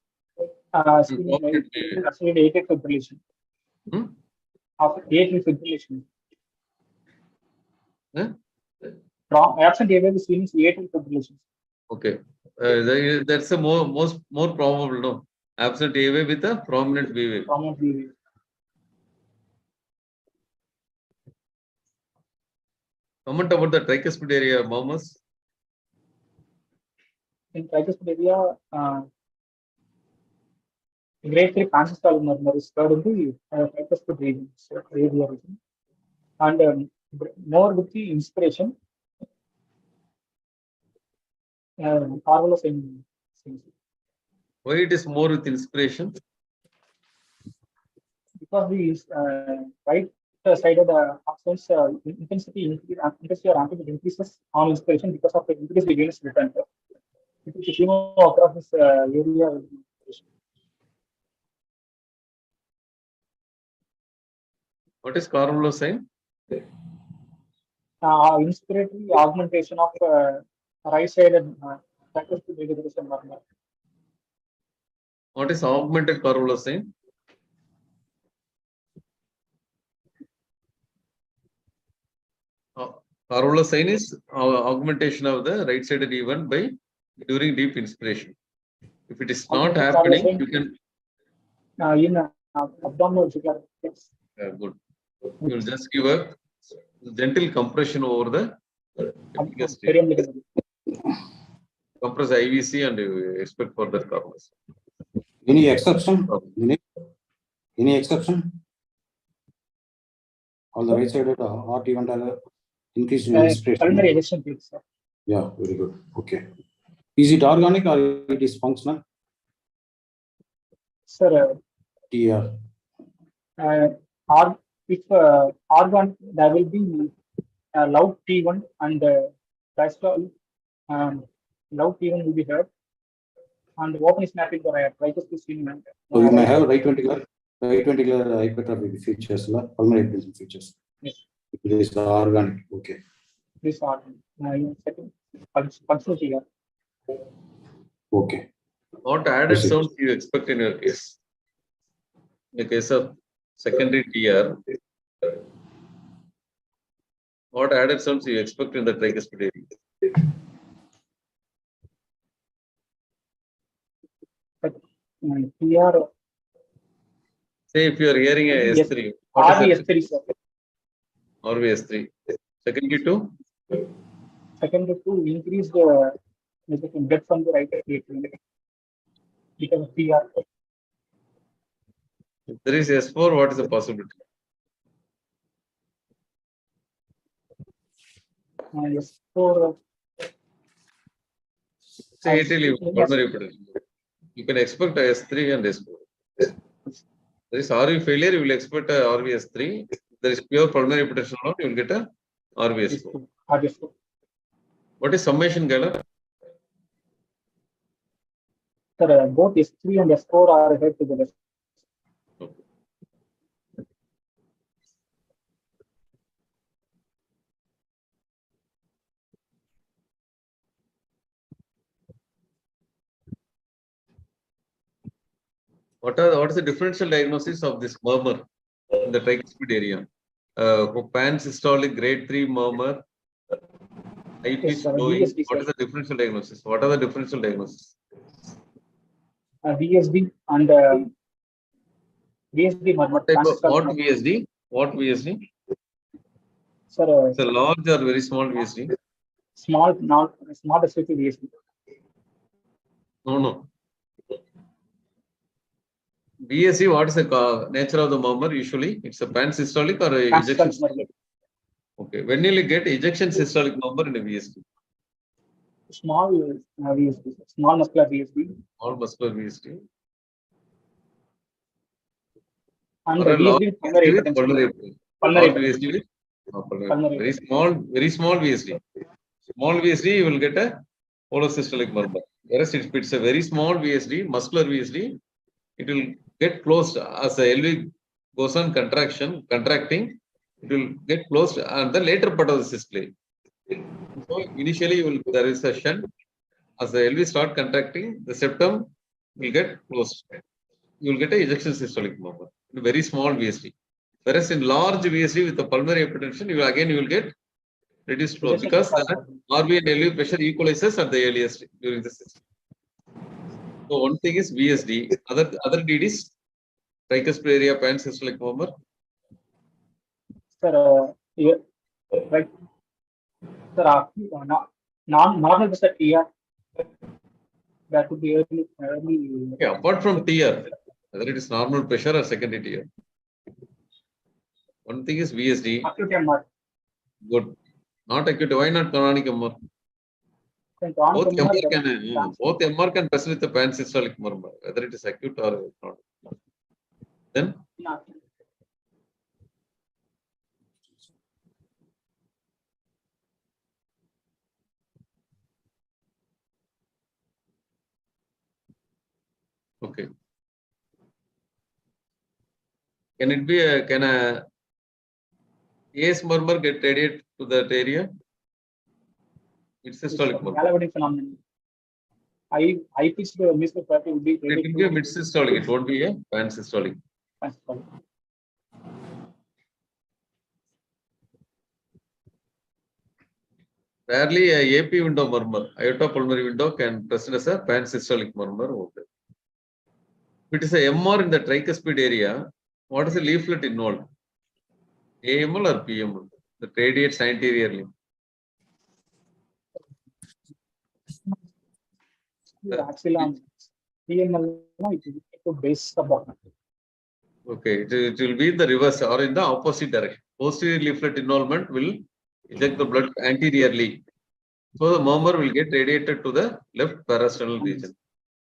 Prominent V wave. Actually, atrial fibrillation. Of atrial fibrillation. Absent A wave is seen as atrial fibrillation. Okay. That's a more probable, no? Absent A wave with a prominent V wave. Prominent V wave. Comment about the tricuspid area, Mohammed. In tricuspid area, grade 3 pansystolic murmur is heard in the tricuspid region, and more with the inspiration. Why it is more with inspiration? Because the right side of the oxygen's intensity or amplitude increases on inspiration because of the increased venous return. If you know across this area. What is Carvalho sign? Inspiratory augmentation of right-sided tricuspid regurgitation murmur. What is augmented Carvalho sign? Carvalho sign is augmentation of the right-sided event by during deep inspiration. If it is not happening, you can. In abdominal jugular. Good. You will just give a gentle compression over the compress IVC and you expect further Carvalho. Any exception? Any exception? On the right side of the heart event are increased in inspiration. Pulmonary ejection, please, sir. Yeah, very good. Okay. Is it organic or it is functional? Sir, TR. if organ, there will be loud T1 and diastole loud T1 will be heard, and open is mapping for tricuspid screening. So you may have right ventricular hypertrophy features, pulmonary hypertension features. Yes. It is organic. Okay. This organ. Functional TR. Okay. What added sounds you expect in your case? In the case of secondary TR, what added sounds you expect in the tricuspid area? TR. Say if you are hearing a S3, RVS3, sir. RVS3. Secondary 2? Secondary 2 increase the get from the right atrium because of TR. If there is S4, what is the possibility? S4. Say pulmonary hypertension. You can expect a S3 and S4. There is RV failure, you will expect a RVS3. If there is pure pulmonary hypertension, you will get a RVS4. What is summation, Gala? Sir, both S3 and S4 are heard together. Okay. What is the differential diagnosis of this murmur in the tricuspid area? Pansystolic grade 3 murmur, high pitch blowing. What is the differential diagnosis? What are the differential diagnosis? VSD and VSD murmur. What VSD? What VSD? Sir, it's a large or very small VSD? Small, not restricted VSD. No. VSD, what is the nature of the murmur? Usually, it's a pansystolic or a ejection. Okay. When will you get ejection systolic murmur in a VSD? Small VSD, small muscular VSD. All muscular VSD. And Or the a large VSD pulmonary VSD with hypertension. pulmonary. Pulmonary Large VSD with Pulmonary. very small VSD. Small VSD, you will get a holosystolic murmur. Whereas if it's a very small VSD, muscular VSD, it will get closed as the LV goes on contracting, it will get closed and the later part of the systole. So initially there is a shunt. As the LV start contracting, the septum will get closed. You will get a ejection systolic murmur in a very small VSD. Whereas in large VSD with the pulmonary hypertension, you will get reduced flow because the RV and LV pressure equalizes at the earliest during the system. So one thing is VSD, other DDs, tricuspid area pansystolic murmur. Sir, right. Sir, normal is the TR. That would be early. Okay, apart from TR, whether it is normal pressure or secondary TR. One thing is VSD. Acute MR. Good. Not acute. Why not chronic MR? Both MR can present with the pansystolic murmur, whether it is acute or not. Then? Okay. Can it be can a AS murmur get radiated to that area? It's systolic murmur. Galvanic phenomenon. I pitched the musical therapy would be. It will be a mid systolic. It won't be a pansystolic. Rarely a AP window murmur, aorta pulmonary window can present as a pansystolic murmur. If it is a MR in the tricuspid area, what is the leaflet involved? AML or PML? That radiates anteriorly. Okay, it will be in the reverse or in the opposite direction. Posterior leaflet involvement will eject the blood anteriorly. So the murmur will get radiated to the left parasternal region.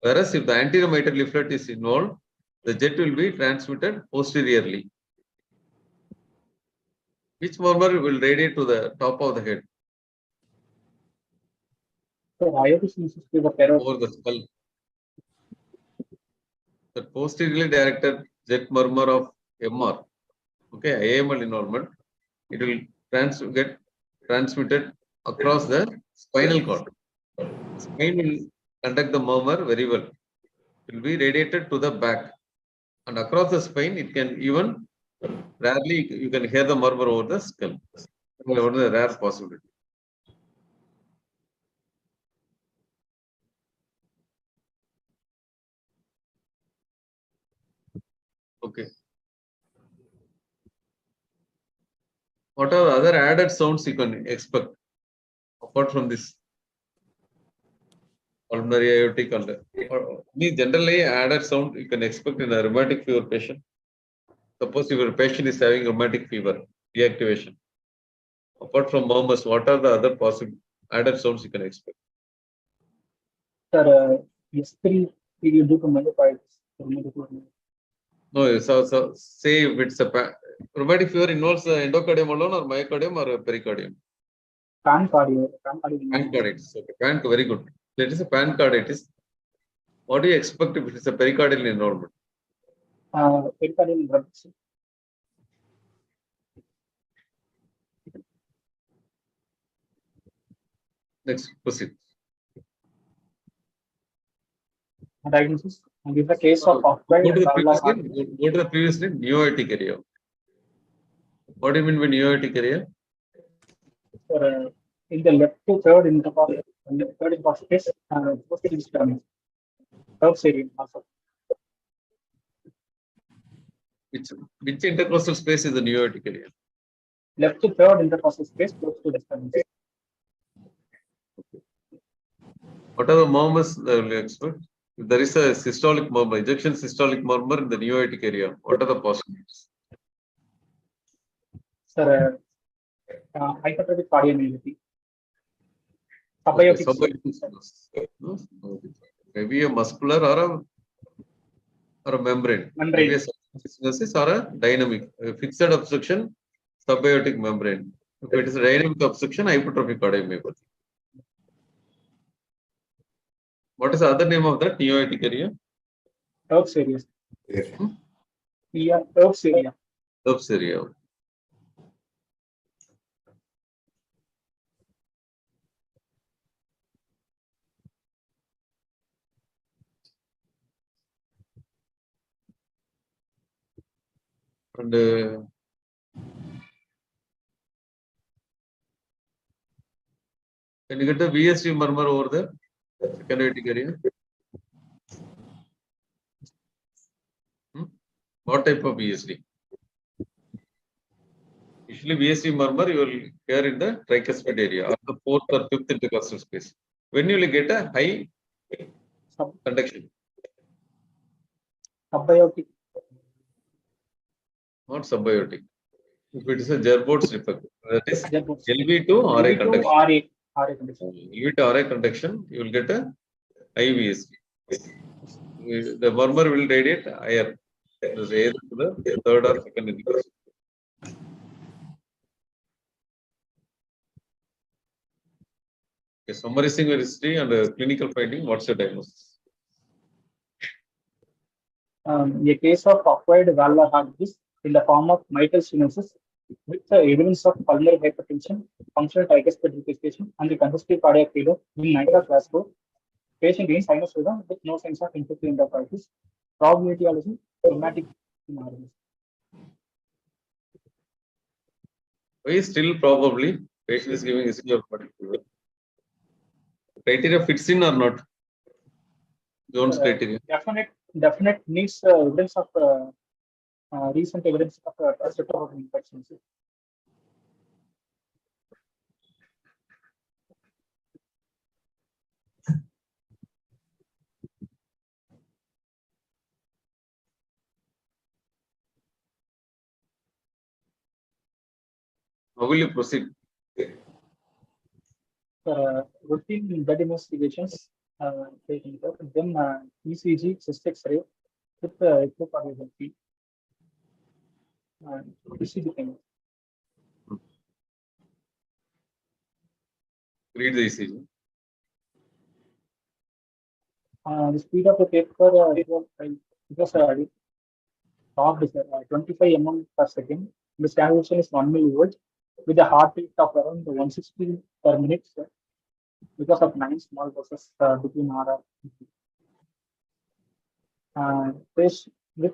Whereas if the anterior mitral leaflet is involved, the jet will be transmitted posteriorly. Which murmur will radiate to the top of the head? Over the skull. The posteriorly directed jet murmur of MR, okay, AML involvement, it will get transmitted across the spinal cord. The spine will conduct the murmur very well. It will be radiated to the back. And across the spine, it can even, rarely you can hear the murmur over the skull. One of the rare possibility. Okay. What are the other added sounds you can expect apart from this? Pulmonary aortic generally added sound you can expect in a rheumatic fever patient. Suppose your patient is having rheumatic fever, deactivation. Apart from murmurs, what are the other possible added sounds you can expect? Sir, S3 period due to myocarditis. No, so say if it's a rheumatic fever involves the endocardium alone or myocardium or pericardium? Pancarditis. Okay, very good. That is a pancarditis. What do you expect if it is a pericardial involvement? Pericardial drugs. Next, proceed. Diagnosis. And in the case of Go to the previous name, neo-aortic area. What do you mean by neo-aortic area? In the left to third intercostal, third intercostal space, posterior sternum. Third serine also. Which intercostal space is the neo-aortic area? Left to third intercostal space, close to the sternum. What are the murmurs that you expect? If there is a systolic murmur, ejection systolic murmur in the neoatic area, what are the possibilities? Sir, hypertrophic cardiomyopathy. Okay, Subaortic subaortic. No? Maybe a muscular or a membrane. Membrane. Maybe a stenosis or a dynamic. A fixed obstruction, subaortic membrane. If it is a dynamic obstruction, hypertrophic cardiomyopathy. What is the other name of that neoatic area? Erb's area. Yeah, Erb's area. Erb's area. And can you get the VSD murmur over there? Second aortic area. What type of VSD? Usually VSD murmur you will hear in the tricuspid area or the fourth or fifth intercostal space. When you will get a high conduction? Subaortic. Not subaortic. If it is a Gerbold's defect, that is Gerbold's. LV to RA conduction. RA conduction. LV to RA conduction, you will get a high VSD. The murmur will radiate higher. Either to the third or second intercostal. Okay, summarizing your history and clinical finding, what's your diagnosis? A case of acquired valvular heart disease in the form of mitral stenosis with the evidence of pulmonary hypertension, functional tricuspid regurgitation, and the congestive cardiac failure in nitral class 4. Patient gains sinus rhythm with no signs of infective endocarditis. Probability also rheumatic RMS. Why still probably patient is giving ECG of rheumatic fever? Criteria fits in or not? Jones criteria. Definite needs evidence of recent evidence of streptococcus infections. How will you proceed? Routine blood investigations, then ECG, chest X-ray with echocardiography. ECG thing. Read the ECG. The speed of the paper it was top is 25 mm per second. The standard is 1 millivolt with a heart rate of around 160 per minute because of 9 small pulses between RR. This with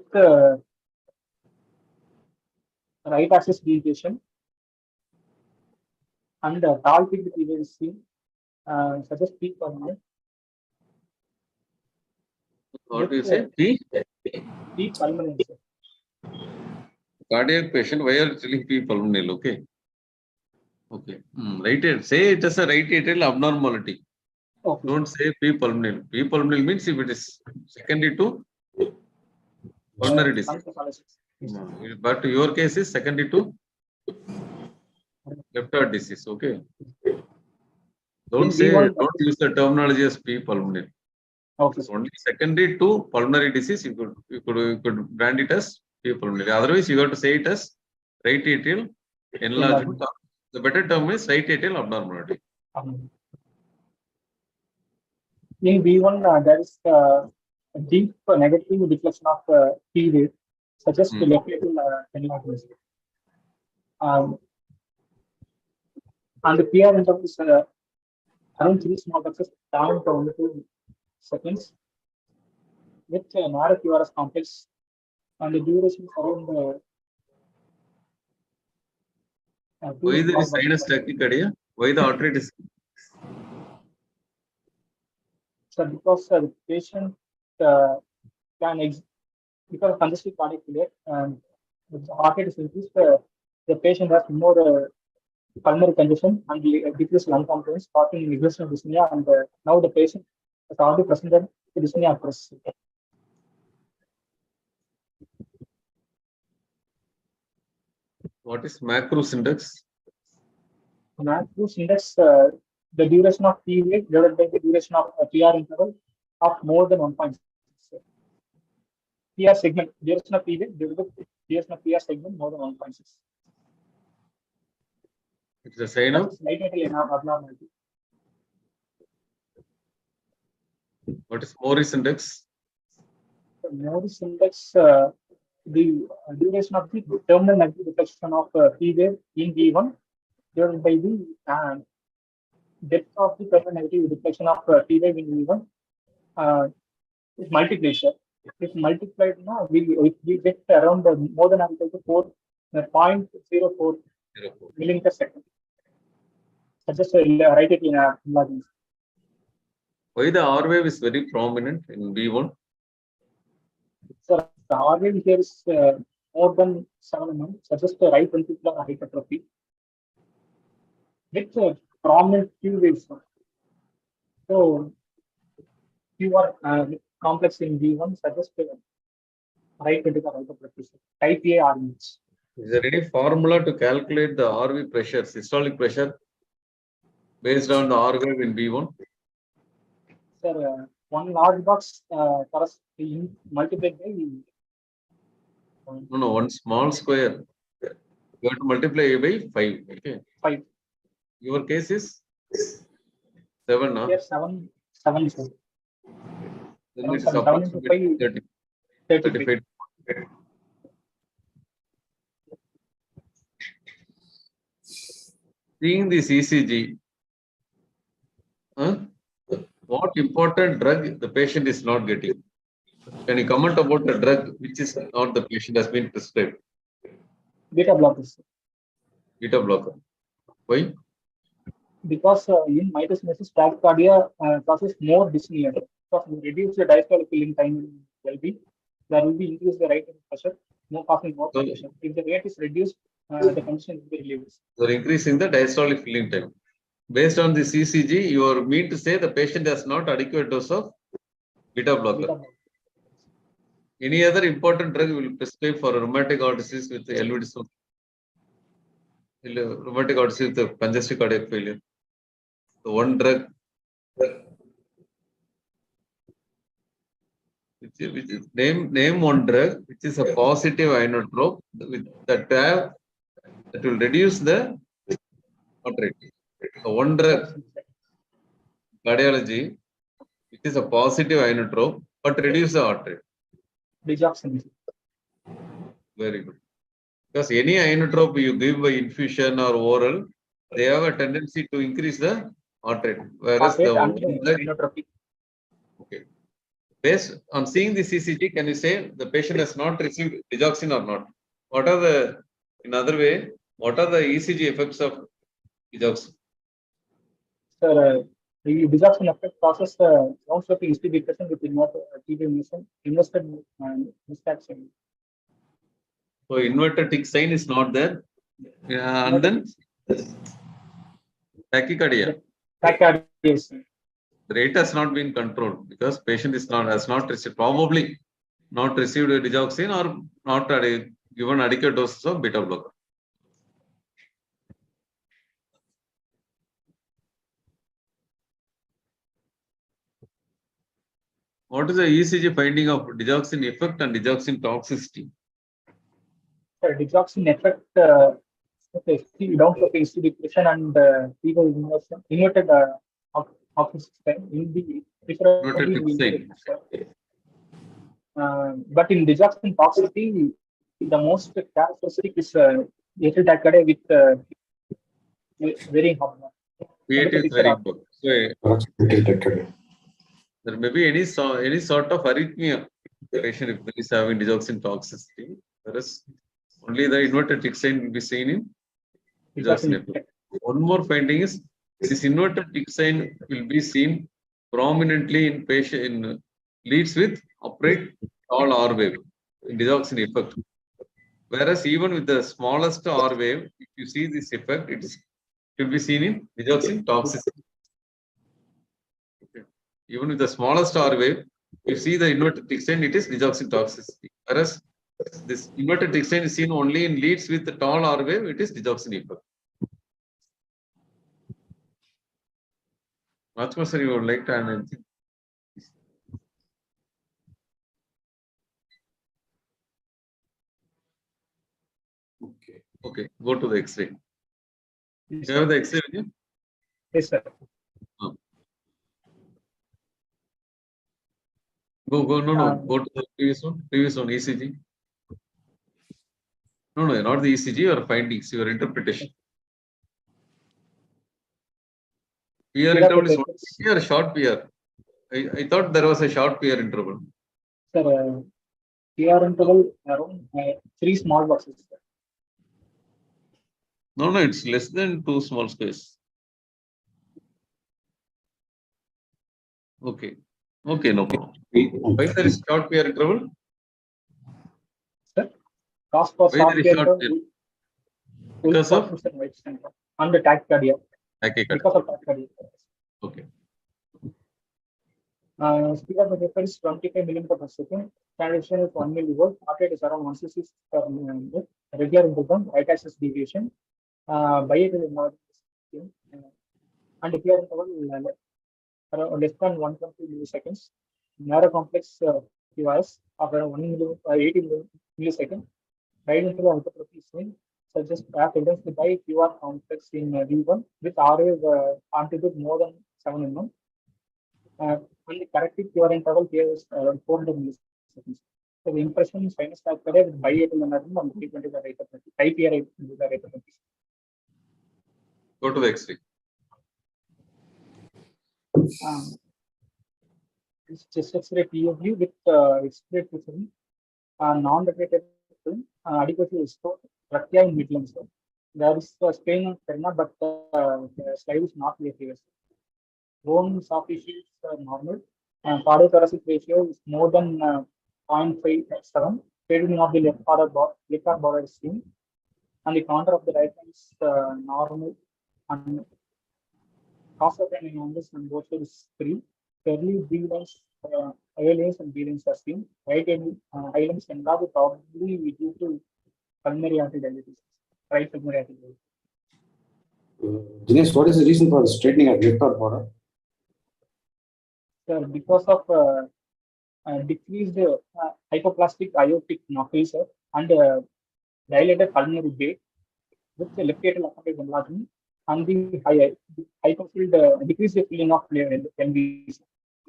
right axis deviation and tall peak deviation suggest peak per minute. What do you say? Peak pulmonary. Cardiac patient, why are you telling P pulmonary? Okay. Okay. Right. Say it is a right atrial abnormality. Okay. Don't say P pulmonary. P pulmonary means if it is secondary to pulmonary disease. But your case is secondary to left heart disease. Okay. Don't use the terminology as P pulmonary. Okay. Only secondary to pulmonary disease, you could brand it as P pulmonary. Otherwise, you have to say it as right atrial enlargement. The better term is right atrial abnormality. In V1, there is a deep negative deflection of P wave, such as the left atrial enlargement. And the PR interval is around 3 small boxes down to only 2 seconds with narrow QRS complex, and the duration is around. Why there is sinus tachycardia? Why the heart rate is? So because the patient because of congestive cardiac failure and the heart rate is increased, the patient has more pulmonary congestion and decreased lung components, causing regression of dyspnea, and now the patient as already presented to Disney actress. What is Macrous index? Macrous index, the duration of P wave divided by the duration of PR interval of more than 1.6. PR segment, duration of P wave divided by duration of PR segment more than 1.6. It's the sign of Slightly abnormality. what is Morris index? The Morris index, the duration of the terminal negative reflection of P wave in V1 divided by the depth of the terminal negative reflection of P wave in V1 is multiplication. If multiplied now, we get around more than or equal to 0.04 millimeter second. So just write it in a margin. Why the R wave is very prominent in V1? So the R wave here is more than 7 mm. So just the right ventricular hypertrophy with prominent Q waves. So Q are complex in V1, suggest right ventricular hypertrophy. Type A RVs. Is there any formula to calculate the RV pressure, systolic pressure, based on the R wave in V1? Sir, one large box multiplied by No, one small square. You have to multiply by 5. Okay. 5. Your case is 7, no? Here 7, 7. Sir. Then it is 7 approximately 30, 33. 35. Seeing this ECG, what important drug the patient is not getting? Can you comment about the drug which is not the patient has been prescribed? Beta blockers. Beta blocker. Why? Because in mitosis tachycardia causes more dyspnea. Because we reduce the diastolic filling time in LV, there will be increase the right pressure, more causing more pressure. If the rate is reduced, the condition will be relieved. So increasing the diastolic filling time. Based on the ECG, you are mean to say the patient has not adequate dose of beta blocker. Any other important drug will prescribe for rheumatic heart disease with LV dysfunction? Rheumatic heart disease with congestive cardiac failure. The one drug which is name one drug which is a positive inotrope with that will reduce the heart rate. The one drug cardiology which is a positive inotrope but reduce the heart rate. Digoxin. Very good. Because any inotrope you give by infusion or oral, they have a tendency to increase the heart rate. Whereas the one drug, okay. Based on seeing the ECG, can you say the patient has not received digoxin or not? What are the, in other way, what are the ECG effects of digoxin? Sir, the digoxin effect causes the downsloping history depression with invested mistakes. So inverted tick sign is not there. And then tachycardia. Tachycardia, yes. The rate has not been controlled because patient is has not received, probably not received a digoxin or not given adequate doses of beta blocker. What is the ECG finding of digoxin effect and digoxin toxicity? Digoxin effect, downsloping history depression and people inverted office system in the but in digoxin toxicity, the most characteristic is atrial tachycardia with varying hormone. It is very good. So, there may be any sort of arrhythmia patient if there is having digoxin toxicity. Whereas only the inverted tick sign will be seen in digoxin effect. One more finding is this inverted tick sign will be seen prominently in patient in leads with upright tall R wave in digoxin effect. Whereas even with the smallest R wave, if you see this effect, it will be seen in digoxin toxicity. Okay. Even with the smallest R wave, you see the inverted extent, it is digoxin toxicity. Whereas this inverted extent is seen only in leads with the tall R wave, it is digoxin effect. Rajkumar sir, you would like to add anything? Okay. Okay, go to the X-ray. Yes, You have sir. the X-ray with you? Yes, sir. Go, go to the previous one, ECG. No, not the ECG, your findings, your interpretation. PR interval is 1 PR or short PR? I thought there was a short PR interval. Sir, PR interval around 3 small boxes, sir. No, it's less than 2 small squares. Okay. Okay, no problem. Why there is short PR interval? Sir, cost for Why short there is PR short interval Because of and the tachycardia. tachycardia. Because of tachycardia. Okay. Speed of the paper is 25 millimeter per second. Transition is 1 millivolt. Heart rate is around 160 per minute. Regular interval, right axis deviation. Biaxial emergency. And PR interval less than 120 milliseconds. Narrow complex device of around 80 milliseconds. Right interval hypertrophy is seen, suggests evidence by QR complex in V1 with RA amplitude more than 7 mm. And the corrective QR interval here is around 400 milliseconds. So the impression is sinus tachycardia with biaxial energy on 320 the rate of type PR the rate of Go to the X-ray. It's chest X-ray POV with X-ray film, non-repeated film, adequately restored trachea in midline. So there is a strain on sternum, but the slide is not clear here. Bone soft tissues are normal, and cardiothoracic ratio is more than 0.57. Fading of the left border is seen, and the contour of the right hand is normal, and cost of an angles and both sides is free. Fairly B lines, A lines and B lines are seen. Right eye lines enlarged probably due to pulmonary artery dilatation. Right pulmonary artery dilatation. Dinesh, what is the reason for the straightening of left heart border? Sir, because of decreased hypoplastic aortic knockage and dilated pulmonary bed with the left atrial appendage enlargement and the hypofilled decreased the filling of LVs.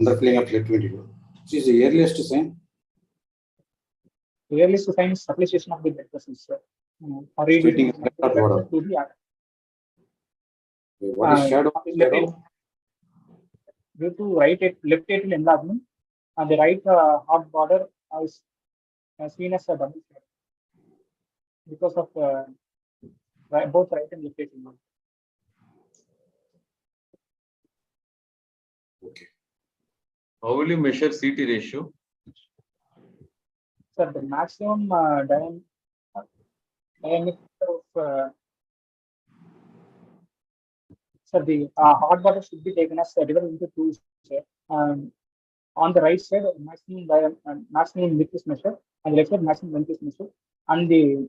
Underfilling of left ventricle. This is the earliest sign. The earliest sign is supplication of the blood vessels. Straightening of left heart border. What is shadow? Due to left atrial enlargement, and the right heart border is seen as a double shadow because of both right and left atrial. Okay. How will you measure CT ratio? Sir, the maximum diameter of sir, the heart border should be taken as divided into two. On the right side, maximum width is measured, and the left side maximum length is measured, and the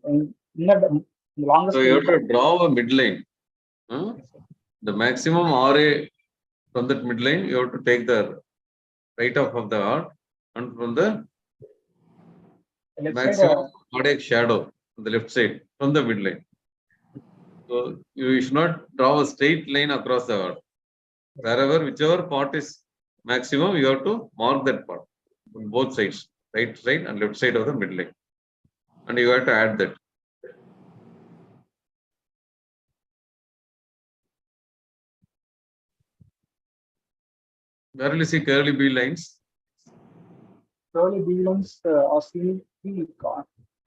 longest. So you have to draw a midline. Huh? The maximum RA from that midline, you have to take the right half of the heart, and from the maximum cardiac shadow on the left side from the midline. So you should not draw a straight line across the heart. Wherever, whichever part is maximum, you have to mark that part on both sides, right side and left side of the midline, and you have to add that. Where will you see curly B lines? Curly B lines are seen in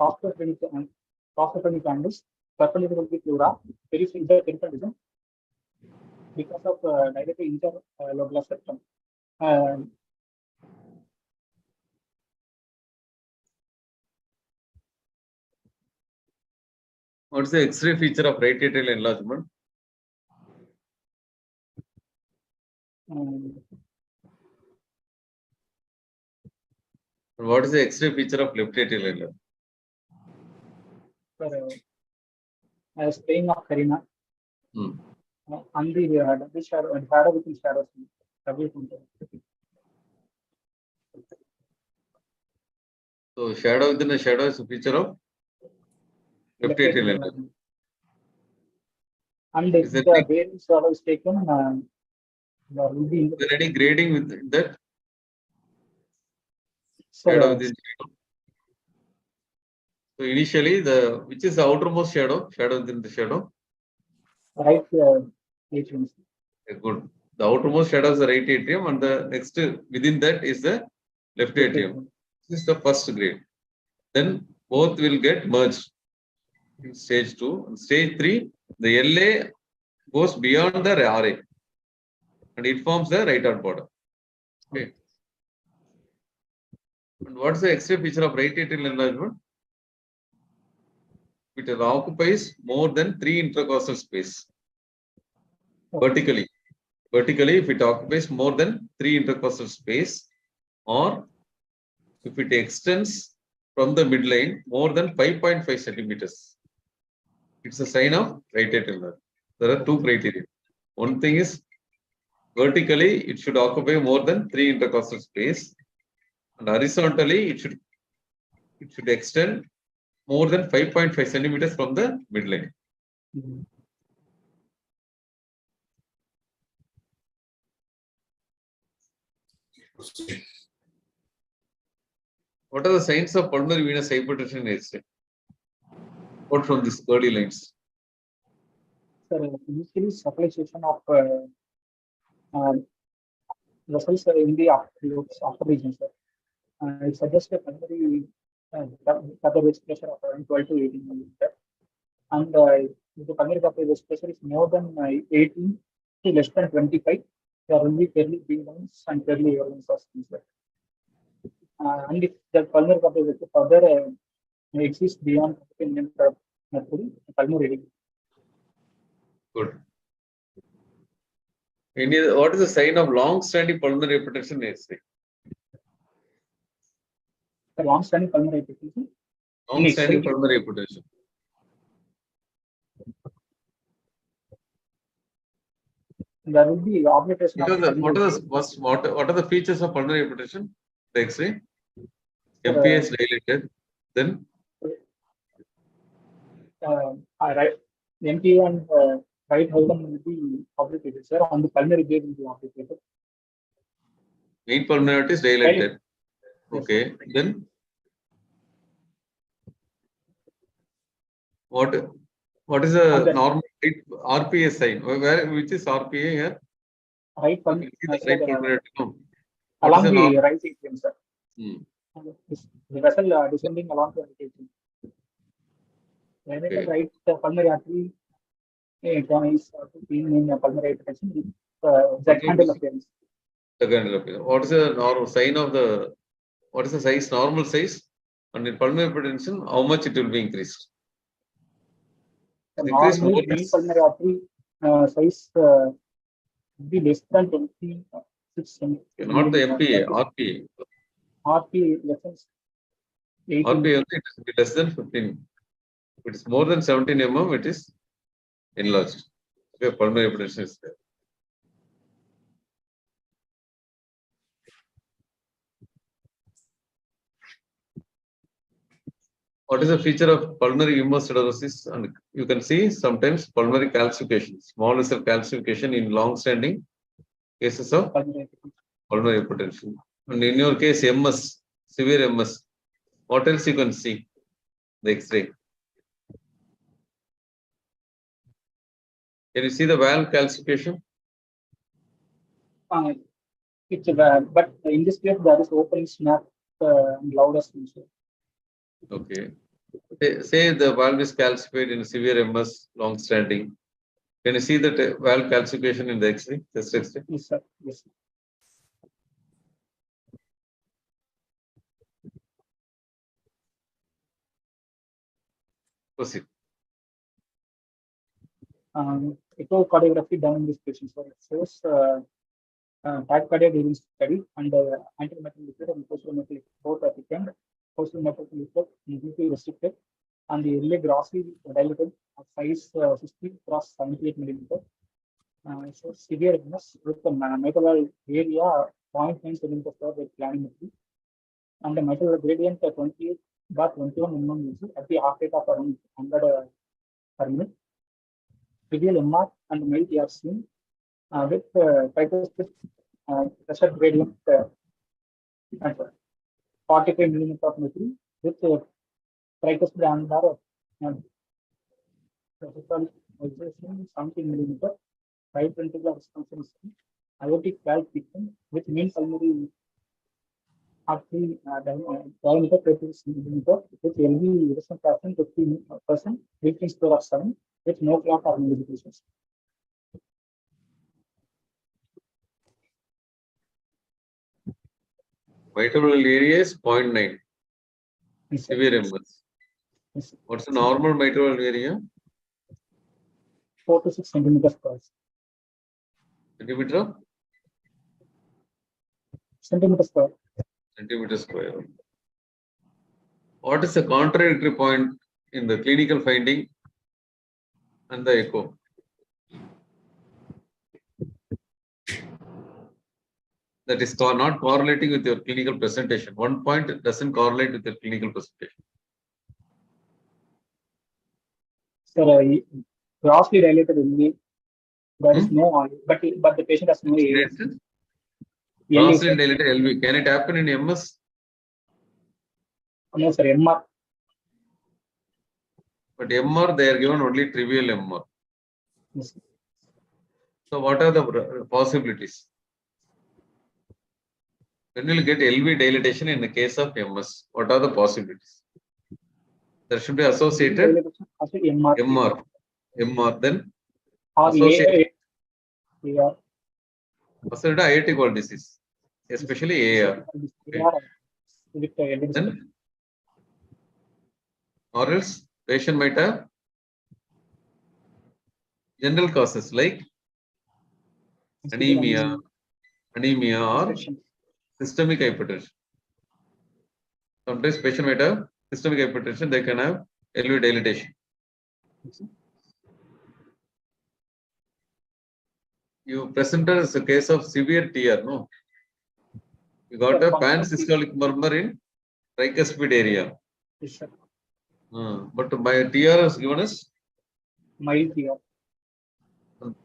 costophrenic angles, perpendicular to pleura, very peripheral because of dilated interlobular septum. What's the X-ray feature of right atrial enlargement? What is the X-ray feature of left atrial level? As playing of Karina Hmm. and the shadow and shadow within shadows. So shadow within a shadow is a feature of left atrial level. And if Is there the bearing shadow is taken, there will be Is there any grading with that? so, Shadow within shadow. So initially, which is the outermost shadow? Shadow within the shadow. right atrium. Good. The outermost shadow is the right atrium, and the next within that is the left atrium. This is the first grade. Then both will get merged in stage 2. In stage 3, the LA goes beyond the RA and it forms the right heart border. Okay. And what's the X-ray feature of right atrial enlargement? It occupies more than 3 intercostal space. Vertically, if it occupies more than 3 intercostal space, or if it extends from the midline more than 5.5 centimeters, it's a sign of right atrial enlargement. There are 2 criteria. One thing is vertically, it should occupy more than 3 intercostal space, and horizontally, it should extend more than 5.5 centimeters from the midline. What are the signs of pulmonary venous hypertension in X-ray? What from these early lines? So usually supplementation of vessels in the upper region, sir. It suggests a pulmonary capillary pressure of around 12 to 18 millimeter. And if the pulmonary capillary pressure is more than 18 to less than 25, there will be fairly big ones and fairly early ones. And if the pulmonary capillary pressure further exists beyond mercury, pulmonary. Good. What is the sign of long-standing pulmonary hypertension in X-ray? The long-standing pulmonary hypertension. Long-standing pulmonary hypertension. There will be obliteration. What are the features of pulmonary hypertension? The X-ray. MPA is dilated. Then right, MPA and right hymen will be obliterated, sir. On the pulmonary vein will be obliterated. main pulmonary artery is dilated. Okay. Then what is the normal RPA sign? Which is RPA here? Right pulmonary. Right pulmonary artery. Along the right atrium, sir. The vessel descending along the right atrium. When it is right pulmonary artery, it is in pulmonary hypertension. Secondary appearance. Secondary appearance. What is the normal sign of the? What is the size? Normal size, and in pulmonary hypertension, how much it will be increased? Increase more. Main pulmonary artery size be less than 26 centimeters. Not the MPA, RPA. RPA lessons. RPA only it will be less than 15. If it is more than 17 mm, it is enlarged. Okay, pulmonary hypertension is there. What is the feature of pulmonary hemostenosis? And you can see sometimes pulmonary calcification, small vessel calcification in long-standing cases of pulmonary hypertension. And in your case, MS, severe MS, what else you can see? The X-ray. Can you see the valve calcification? It's but in this case, there is opening snap loudest. Okay. Say the valve is calcified in severe MS, long-standing. Can you see that valve calcification in the X-ray? Chest X-ray? Yes, sir. Yes. Proceed. Echocardiography done in this patient. So it shows tachycardia during study and antimetal liquid and post-metal liquid both are thickened. Post-metal liquid completely restricted and the early grossly dilated of size 60 cross 78 millimeter. So severe illness with the mitral area 0.9 centimeter square with planimetry and the mitral gradient 28/21 mm at the heart rate of around 100 per minute. Trivial MR and mild TR seen with tricuspid pressure gradient 45 mm of mercury with tricuspid angular pressure 70 mm. Right ventricular dysfunction is seen. Aortic valve thickened with mean pulmonary artery diameter 30 cm with LV ejection fraction 50%, breathing score of 7 with no clot or modifications. Mitral area is 0.9. Yes, sir. Severe MS. Yes, sir. What's the normal mitral area? 4 to 6 centimeters square. Centimeter? Centimeter square. Centimeter square. What is the contradictory point in the clinical finding and the echo? That is not correlating with your clinical presentation. One point doesn't correlate with your clinical presentation. Sir, grossly dilated LV. There is no, but the patient has no AS. Grossly dilated LV. Can it happen in MS? No, sir, MR. But MR, they are given only trivial MR. Yes. So what are the possibilities? When will get LV dilatation in the case of MS? What are the possibilities? There should be associated MR. Then or associated AR. associated aortic valve disease, especially AR. Then, or else patient might have general causes like anemia or systemic hypertension. Sometimes patient might have systemic hypertension, they can have LV dilatation. You presented as a case of severe TR, no? You got a pan-systolic murmur in tricuspid area. Yes, sir. But my TR is given as Mild TR.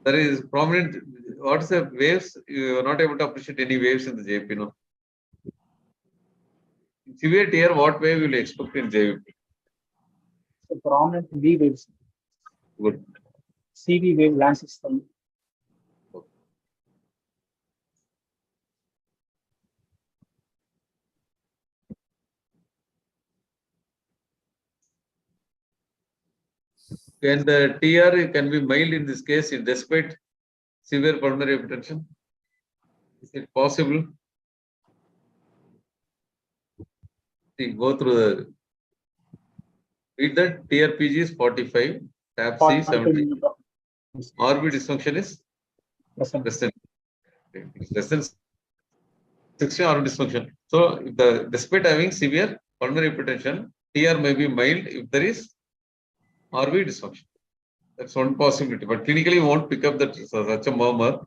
there is prominent. What is the waves? You are not able to appreciate any waves in the JP, no? In severe TR, what wave will you expect in JP? So prominent V waves. Good. CV wave land system. And the TR can be mild in this case despite severe pulmonary hypertension. Is it possible? See, go through the read that TRPG is 45, TAP C 70, RV dysfunction is less than 60 RV dysfunction. So, if despite having severe pulmonary hypertension, TR may be mild if there is RV dysfunction. That's one possibility, but clinically you won't pick up that such a murmur.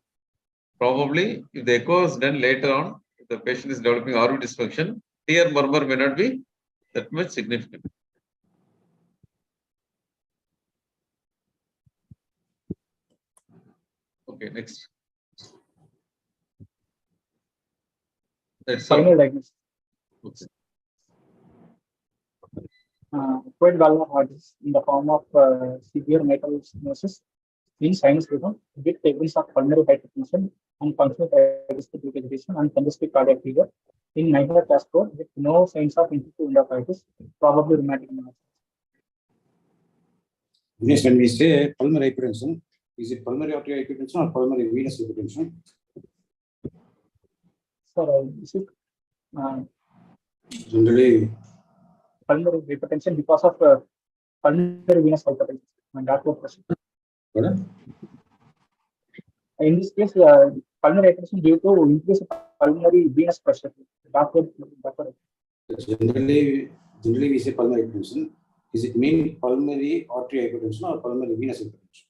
Probably, if the echo is done later on, if the patient is developing RV dysfunction, TR murmur may not be that much significant. Okay, next. That's all. Final diagnosis. Okay. Acquired valvular heart disease in the form of severe mitral stenosis in sinus rhythm with evidence of pulmonary hypertension and functional diastolic agitation and congestive cardiac fever in mitral cascade with no signs of infective endocarditis, probably rheumatic pneumonia. Yes, when we say pulmonary hypertension, is it pulmonary arterial hypertension or pulmonary venous hypertension? So, this is Generally, pulmonary hypertension because of pulmonary venous hypertension. And that's what question. what? In this case, pulmonary hypertension due to increased pulmonary venous pressure. Backward. Generally we say pulmonary hypertension. Is it mean pulmonary artery hypertension or pulmonary venous hypertension?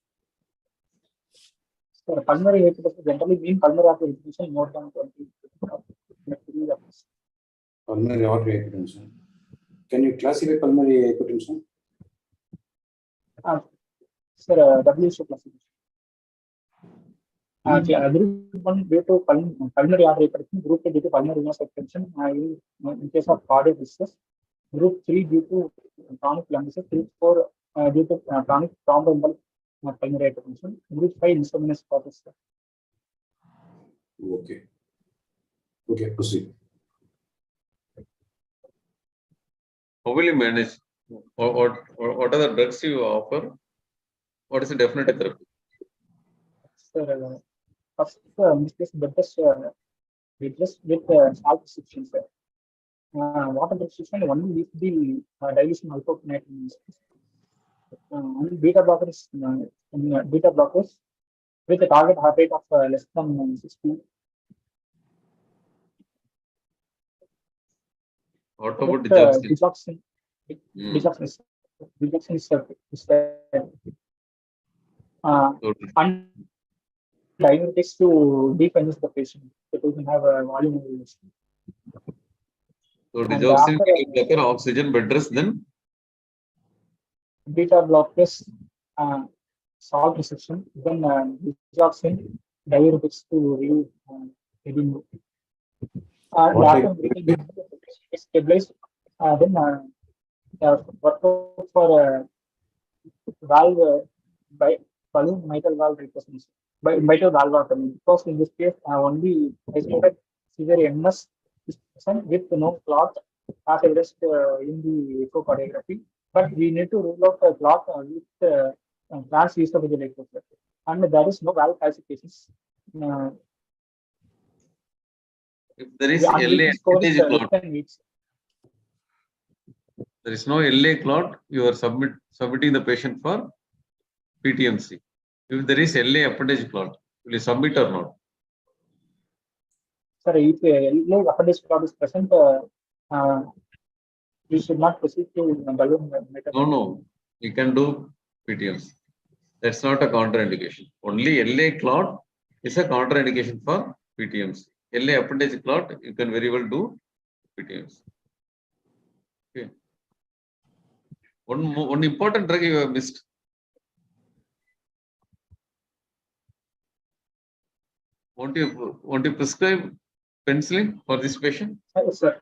So pulmonary hypertension generally mean pulmonary artery hypertension more than 20. Pulmonary artery hypertension. Can you classify pulmonary hypertension? Sir, WHO classification. Group 1 due to pulmonary artery hypertension, group 2 due to pulmonary venous hypertension, in case of cardiac disease, group 3 due to chronic lung disease, group 4 due to chronic thromboembolic pulmonary hypertension, group 5 intravenous causes. Okay. Okay, proceed. How will you manage? What are the drugs you offer? What is the definitive therapy? Sir, first, in this case, bed test replaced with salt restriction, sir. Water restriction only with the dilution hypopnetin. And beta blockers with a target heart rate of less than 60. What about Digoxin? Digoxin is and diuretics to decongest the patient. So we can have a volume elevation. So digoxin, beta blocker, oxygen bed rest, then Beta blockers, salt restriction, then digoxin, diuretics to relieve edema. After stabilized, then work for valve by balloon mitral valve replacement by mitral valvotomy, because in this case only isolated severe MS is present with no clot as evidenced in the echocardiography, but we need to rule out a clot with transesophageal echo, and there is no valve calcifications. if there is LA appendage clot, there is no LA clot, you are submitting the patient for PTMC. If there is LA appendage clot, will you submit or not? Sir, if LA appendage clot is present, we should not proceed to balloon. No, you can do PTMC. That's not a contraindication. Only LA clot is a contraindication for PTMC. LA appendage clot, you can very well do PTMC. Okay. One important drug you have missed. Won't you prescribe penicillin for this patient? Yes, sir.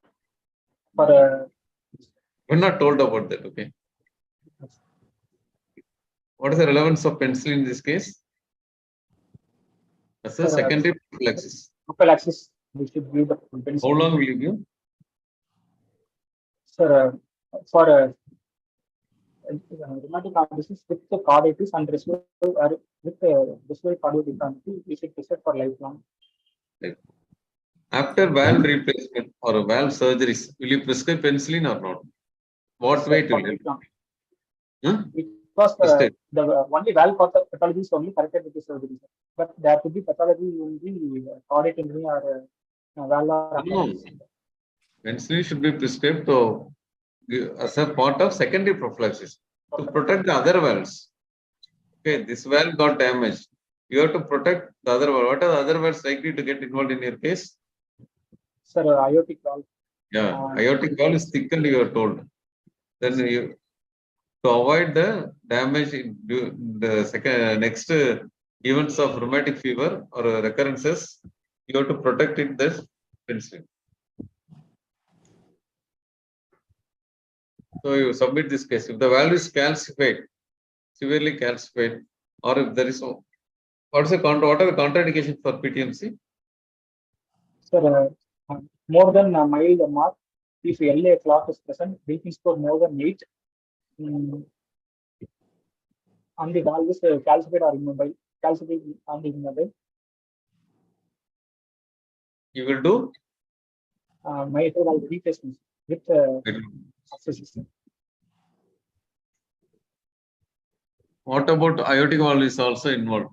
For we're not told about that. Okay. What is the relevance of penicillin in this case? As a secondary prophylaxis. Prophylaxis, we should give the penicillin. How long will you give? Sir, for rheumatic heart disease with the carditis and respiratory cardiopathy, we should prescribe for lifelong. After valve replacement or valve surgeries, will you prescribe penicillin or not? What way to live? Because the only valve pathology is only corrected with the surgery, but there could be pathology in the cardiac injury or valve. No. Penicillin should be prescribed as a part of secondary prophylaxis to protect the other valves. Okay, this valve got damaged. You have to protect the other valve. What are the other valves likely to get involved in your case? Sir, aortic valve. Yeah, aortic valve is thickened, you are told. Then you, to avoid the damage in the next events of rheumatic fever or recurrences, you have to protect it this penicillin. So you submit this case. If the valve is calcified, severely calcified, or if there is what are the contraindications for PTMC? Sir, more than a mild mark, if LA clot is present, breathing score more than 8, and the valve is calcified or immobile, calcified and immobile. You will do mitral valve replacement with oxygen system. What about aortic valve is also involved?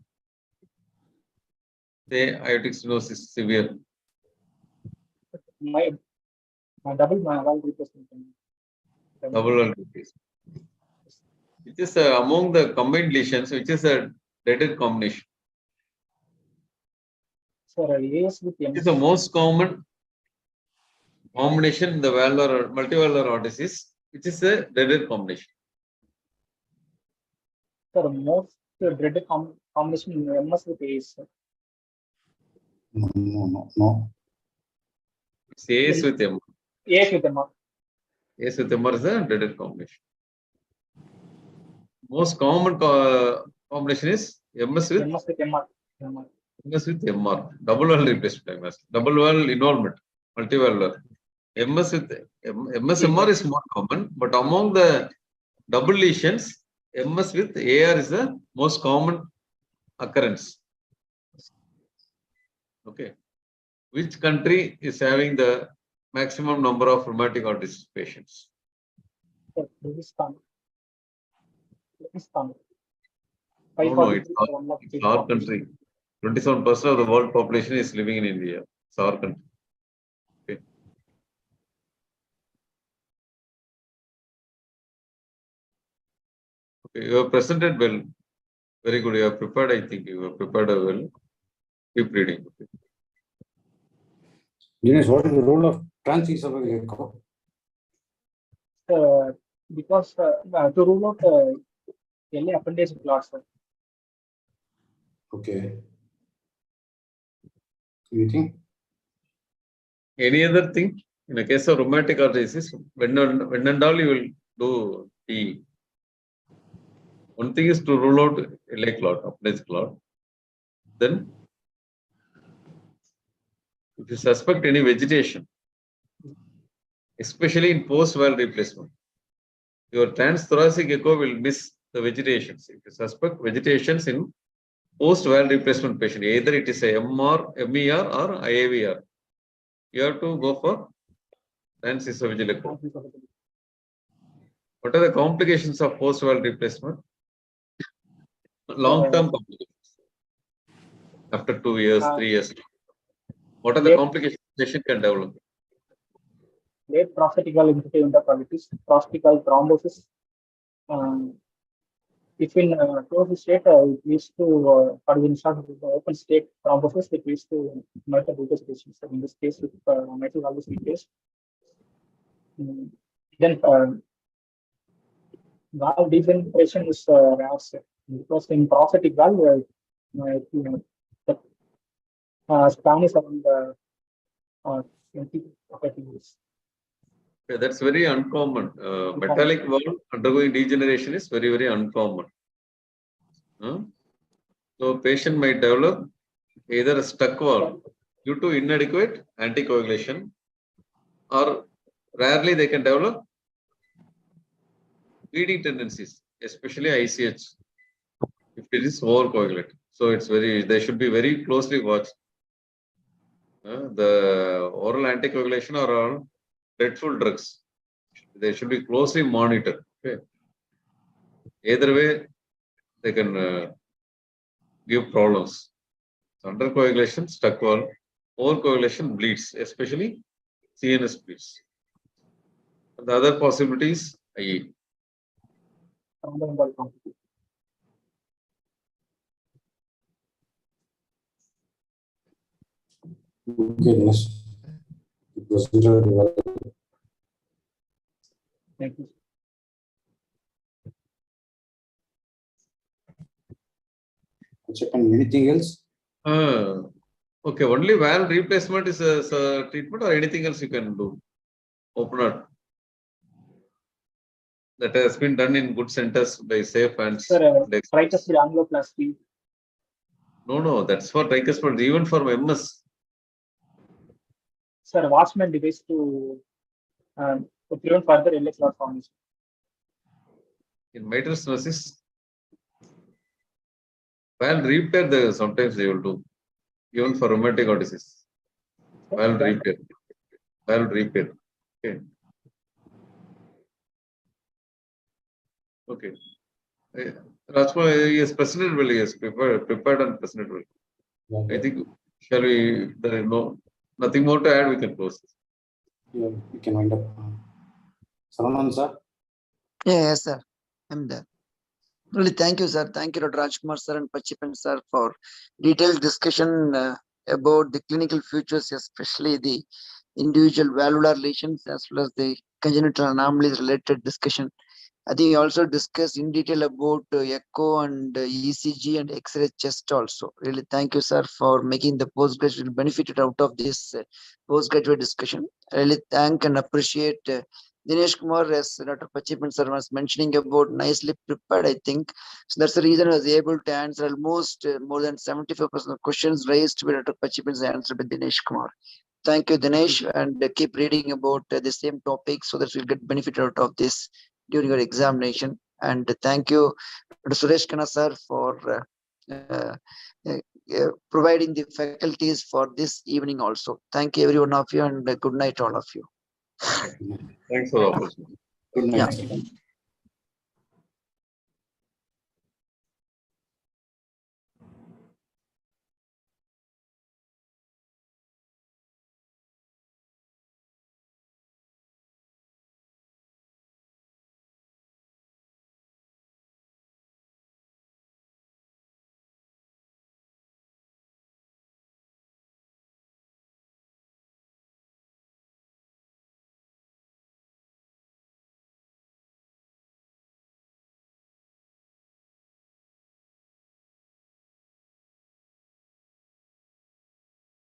Say aortic stenosis severe. My double valve replacement. Double valve replacement. Which is among the combined lesions, which is a dreaded combination. Sir, AS with It MS. is the most common combination in the valvular or multivalvular heart disease, which is a dreaded combination. Sir, most dreaded combination in MS with AS. Sir. No. It's AS with MR. AS with MR. AS with MR is a dreaded combination. Most common combination is MS with MS with MR. MS with MR. Double valve replacement MS. Double valve involvement. Multivalvular. MS with MS MR is more common, but among the double lesions, MS with AR is the most common occurrence. Okay. Which country is having the maximum number of rheumatic heart disease patients? Sir, Pakistan. No, it's our country. 27% of the world population is living in India. It's our country. Okay. Okay, you have presented well. Very good. You have prepared, I think. You have prepared well. Keep reading. Okay. Dinesh, what is the role of transesophageal echo? Because to rule out LA appendage clots, sir. Okay. Anything? Any other thing? In a case of rheumatic heart disease, when and all you will do T. One thing is to rule out LA clot, appendage clot. Then, if you suspect any vegetation, especially in post-valve replacement, your transthoracic echo will miss the vegetations. If you suspect vegetations in post-valve replacement patient, either it is a MR, MER or IAVR, you have to go for transesophageal echo. What are the complications of post-valve replacement? Long-term complications. After 2 years, 3 years. What are the complications patient can develop? Late prosthetic valve infiltrative endocarditis, prosthetic valve thrombosis. If in closed state, it leads to, or when started with the open state thrombosis, it leads to mitral valgus lesions. So in this case, with mitral valgus leakage, then valve degeneration is rare, because in prosthetic valve, the span is around 20 to 30 years. Okay, that's very uncommon. Metallic valve undergoing degeneration is very, very uncommon. So patient might develop either a stuck valve due to inadequate anticoagulation, or rarely they can develop bleeding tendencies, especially ICH, if it is overcoagulated. So it's they should be very closely watched. The oral anticoagulation are all dreadful drugs. They should be closely monitored. Okay. Either way, they can give problems. Undercoagulation, stuck valve, overcoagulation bleeds, especially CNS bleeds. The other possibilities, IE. Okay, Dinesh. Procedure. Thank you. Anything else? Okay, only valve replacement is a treatment, or anything else you can do? Open heart. That has been done in good centers by safe hands. Sir, tricuspid angioplasty. No, that's for tricuspid, even for MS. Sir, Watchman device to prevent further LA clot formation. In mitral stenosis, valve repair, sometimes they will do, even for rheumatic heart disease. Valve repair. Okay. Okay. Rajkumar, yes, presented well, yes, prepared and presented well. I think, shall we, there is nothing more to add, we can close this. Yeah, we can wind up. Saravanan, sir. Yes, sir. I'm there. Really, thank you, sir. Thank you, Dr. Rajkumar, sir, and Pachipan, sir, for detailed discussion about the clinical features, especially the individual valvular lesions as well as the congenital anomalies related discussion. I think you also discussed in detail about echo and ECG and X-ray chest also. Really, thank you, sir, for making the postgraduate benefited out of this postgraduate discussion. I really thank and appreciate Dinesh Kumar, as Dr. Pachipan sir was mentioning about nicely prepared, I think. So that's the reason I was able to answer almost more than 75% of questions raised by Dr. Pachipan's answered by Dinesh Kumar. Thank you, Dinesh, and keep reading about the same topic so that we'll get benefit out of this during your examination. And thank you, Dr. Suresh Khanna sir, for providing the faculties for this evening also. Thank you, every one of you, and good night, all of you. Thanks for the opportunity. Good night. Yeah. Sir.